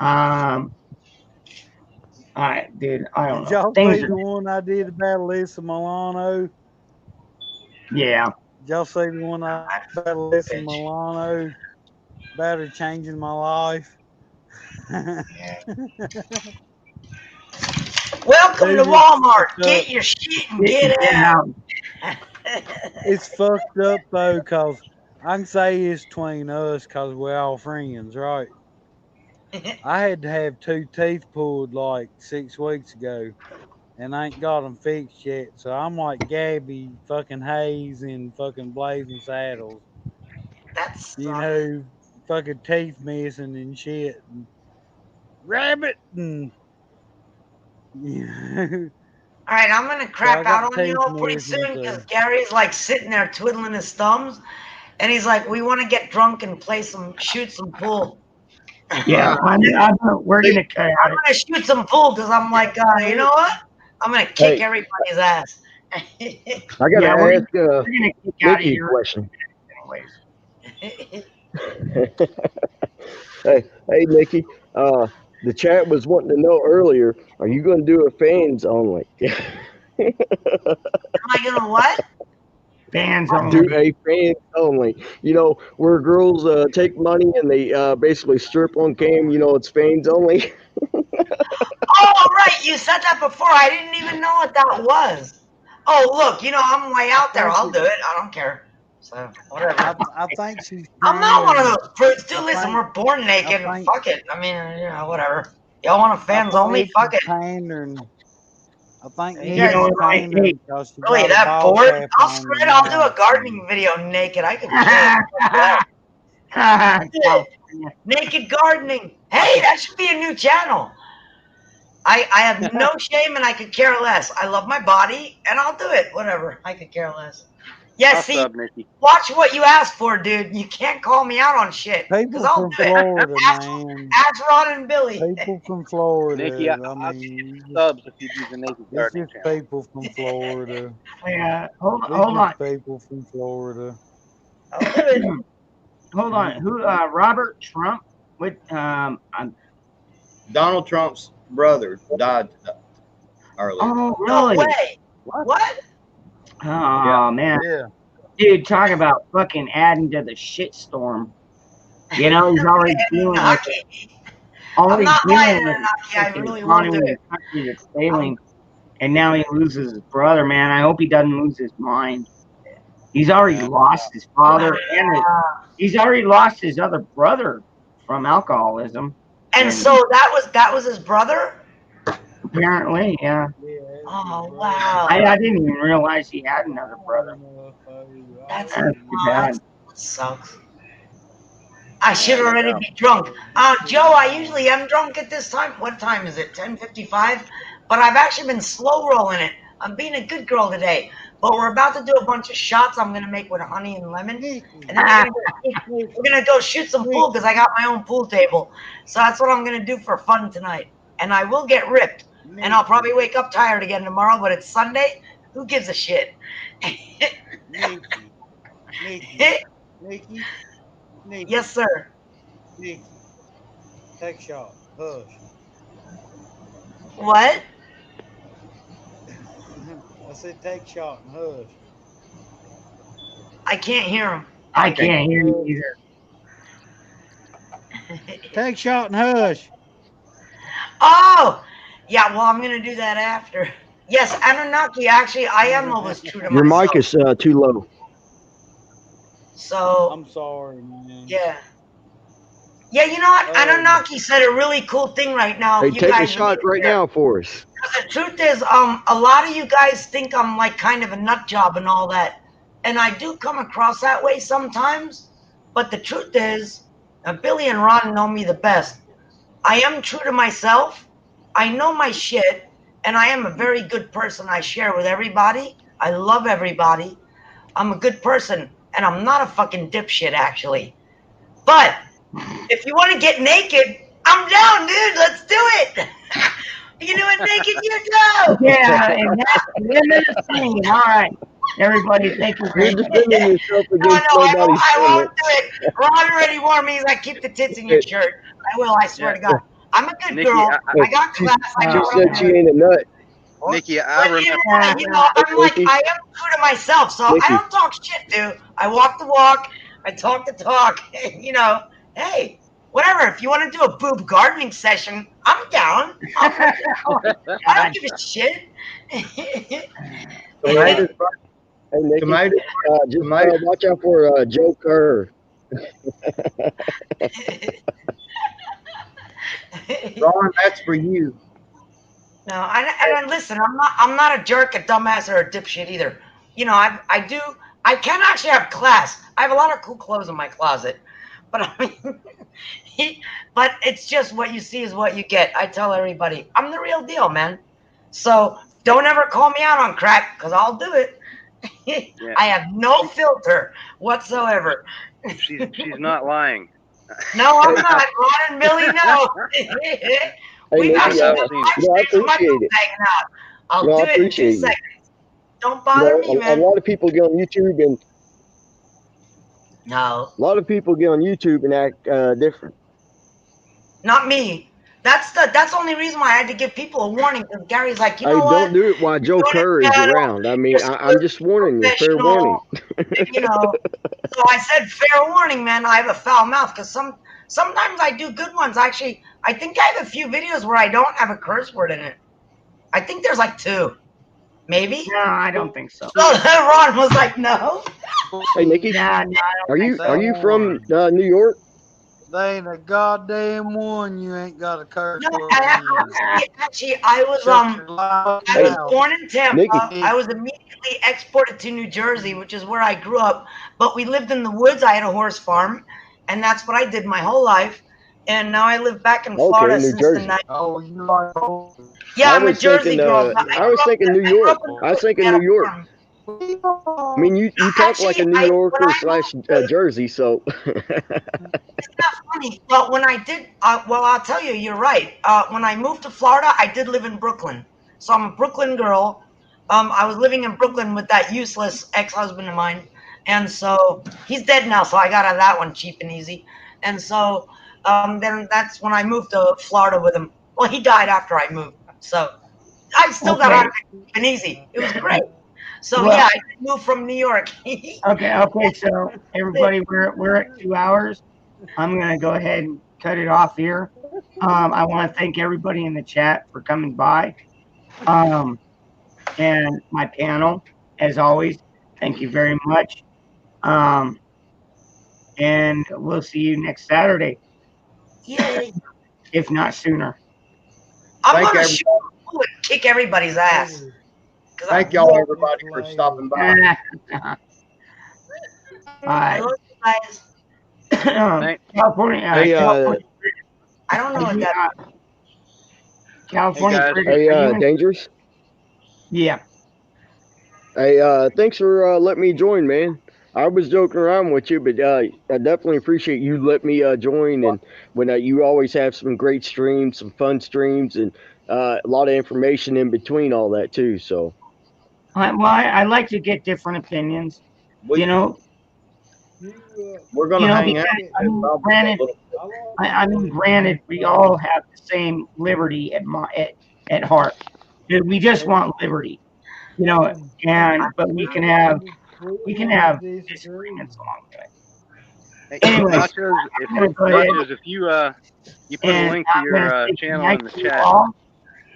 I don't Did know. y'all Things see the one I did about Alyssa Milano? yeah. Did y'all see the one I about Alyssa Milano? About her changing my life? Welcome Dude, to it's Walmart. fucked Get up. your shit and get out. It's fucked up though, cause I can say it's between us, cause we're all friends, right? I had to have 2 teeth pulled like 6 weeks ago, and I ain't got them fixed yet. So I'm like Gabby, fucking Hayes, and fucking Blazing Saddles. That's You know, fucking teeth missing and shit, and rabbit, and you know. All right, I'm gonna crap So I got out on you teeth all pretty missing, soon so- because Gary's like sitting there twiddling his thumbs, and he's like, "We want to get drunk and shoot some pool." Yeah, we're gonna cut out. I'm gonna shoot some pool because I'm like, you know what? I'm gonna kick everybody's ass. I gotta Yeah, we're ask gonna kick out of Nikki a here. question. Anyways. hey, Nikki. The chat was wanting to know earlier. Are you going to do a fans only? Am I gonna what? Fans Do only. a fans only. You know, where girls take money and they basically strip on cam. You know, it's fans only. Oh, right. You said that before. I didn't even know what that was. Oh, look. You know, I'm way out there. I'll do it. I don't care. So whatever. I think she's. I'm not one of those prudes. Dude, I listen, think- we're born naked. I think- Fuck it. I mean, you know, whatever. Y'all want a fans only? Fuck it. Pandering. I think You You guys know, Nikki's like, famous hey, because she really got a that ball bored? cap I'll on screw her it. I'll do a mouth. gardening video naked. I can show it. Naked gardening. Hey, that should be a new channel. I have no shame and I could care less. I love my body and I'll do it. Whatever. I could care less. Yeah, I'll see, sub, Nikki. watch what you asked for, dude. You can't call me out on shit. People Because I'll from do it. Florida, Ask, man. ask Ron and Billy. People from Florida. Nikki, I I'll give you mean, subs if you do the naked it's gardening just channel. people from Florida. Yeah, hold It's on. just people from Florida. Hold on. Who? Robert Trump with Donald Trump's brother died earlier. Oh, No really? way. What? Oh man, Yeah. dude, talk about fucking adding to the shit storm. You know, he's already dealing with it. I'm Already not lying, dealing with Naki. I fucking really will do economy it. of the country that's failing, and now he loses his brother. Man, I hope he doesn't lose his mind. He's already lost his father, and he's already lost his other brother from alcoholism. And so that was his brother? Apparently, yeah. Oh wow. I didn't even realize he had another brother. That's too bad. that sucks. I should already be drunk. Joe, I usually am drunk at this time. What time is it? 10:55? But I've actually been slow rolling it. I'm being a good girl today. But we're about to do a bunch of shots I'm gonna make with honey and lemon. And then we're gonna go shoot some pool because I got my own pool table. So that's what I'm gonna do for fun tonight. And I will get ripped. And I'll probably wake up tired again tomorrow, but it's Sunday. Who gives a shit? Nikki. Yes, sir. Nikki. Take a shot. Hush. What? I said take a shot and hush. I can't hear him. I can't hear you either. Take a shot and hush. Oh! Yeah, well, I'm going to do that after. Yes, Anunnaki, actually, I am always true to Your myself. mic is too low. So, I'm sorry, man. yeah. Yeah, you know what? Anunnaki said a really cool thing right now. Hey, You take a guys shot right now for us. The truth is, a lot of you guys think I'm like kind of a nut job and all that. And I do come across that way sometimes. But the truth is, Billy and Ron know me the best. I am true to myself. I know my shit. And I am a very good person. I share with everybody. I love everybody. I'm a good person. And I'm not a fucking dipshit, actually. But if you want to get naked, I'm down, dude. Let's do it. You can do it naked, you go. Yeah, and that's the end of the thing. All right, everybody, thank you. You're defending yourself against I nobody's won't do it. Ron already warned me. He's like, keep the tits in your shirt. I will. I swear to God. I'm a good Nikki, girl. I got class. I She know said she ain't a nut. Nikki, I remember. You know, I'm like, I am true to myself, so Nikki. I don't talk shit, dude. I walk the walk. I talk the talk. You know, hey, whatever. If you want to do a boob gardening session, I'm down. I don't give a shit. Hey, Nikki, just watch out for Joe Kerr. Ron, that's for you. No, and listen, I'm not a jerk, a dumbass, or a dipshit either. You know, I can actually have class. I have a lot of cool clothes in my closet, but I mean, but it's just what you see is what you get. I tell everybody, I'm the real deal, man. So don't ever call me out on crack, because I'll do it. I have no filter whatsoever. She's not lying. No, I'm not. Ron and Billy, no. We've Nikki, actually I been appreciate it. hanging out. I'll No, I do it in 2 appreciate it. seconds. Don't bother me, A man. lot of people get on YouTube and No, a lot of people get on YouTube and act different. not me. That's the only reason why I had to give people a warning. Because Gary's like, you Hey, know don't what? do it while Joe Kerr is around. I mean, I'm just warning you. Fair warning. You know. So I said, fair warning, man. I have a foul mouth because sometimes I do good ones. Actually, I think I have a few videos where I don't have a curse word in it. I think there's like 2, maybe. No, I don't think so. Oh, Ron was like, no. Hey, Nikki, Nah, no, I don't are think you from New York? They ain't a goddamn one you ain't got a curse No, word in. actually, I was Shut your loud I was mouth. born in Tampa. Nikki. I was immediately exported to New Jersey, which is where I grew up. But we lived in the woods. I had a horse farm, and that's what I did my whole life. And now I live back in Florida New since Jersey. the night. Oh, you like horses. Yeah, I I'm a was Jersey thinking, girl. I was thinking New York. I was thinking New York. I mean, you talk like a New Yorker slash Jersey, so. It's not funny. But when I did, well, I'll tell you, you're right. When I moved to Florida, I did live in Brooklyn. So I'm a Brooklyn girl. I was living in Brooklyn with that useless ex-husband of mine. And so he's dead now, so I got out of that one cheap and easy. And so then that's when I moved to Florida with him. Well, he died after I moved. So I still got out of it cheap and easy. It was great. So Well- yeah, I moved from New York. Okay. So everybody, we're at 2 hours. I'm gonna go ahead and cut it off here. I want to thank everybody in the chat for coming by, and my panel, as always. Thank you very much. And we'll see you next Saturday, Yay. if not sooner. I'm Thank gonna every- show up and kick everybody's ass. 'Cause Thank y'all, everybody, for stopping by. All right. I love you guys. California. Hey, California. I don't know what that. California. Hey, guys. Critter, are you in- Dangerous. Yeah. Hey, thanks for letting me join, man. I was joking around with you, but I definitely appreciate you letting me join. And when you always have some great streams, some fun streams, and a lot of information in between all that too. So. I like to get different opinions. You know, We're gonna hang out. Granted, we all have the same liberty at heart. We just want liberty, you know, but we can have disagreements along the way. Hey, Anyways, Nachos, if you put a link to your channel in the chat.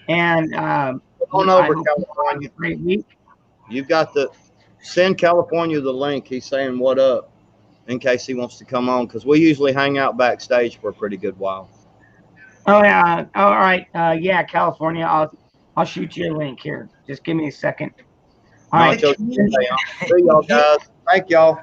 And Come on over, California. Great week. You've got send California the link. He's saying what up, in case he wants to come on, because we usually hang out backstage for a pretty good while. Oh yeah. All right. Yeah, California. I'll shoot you a link here. Just give me a second. All right. See y'all guys. Thank y'all.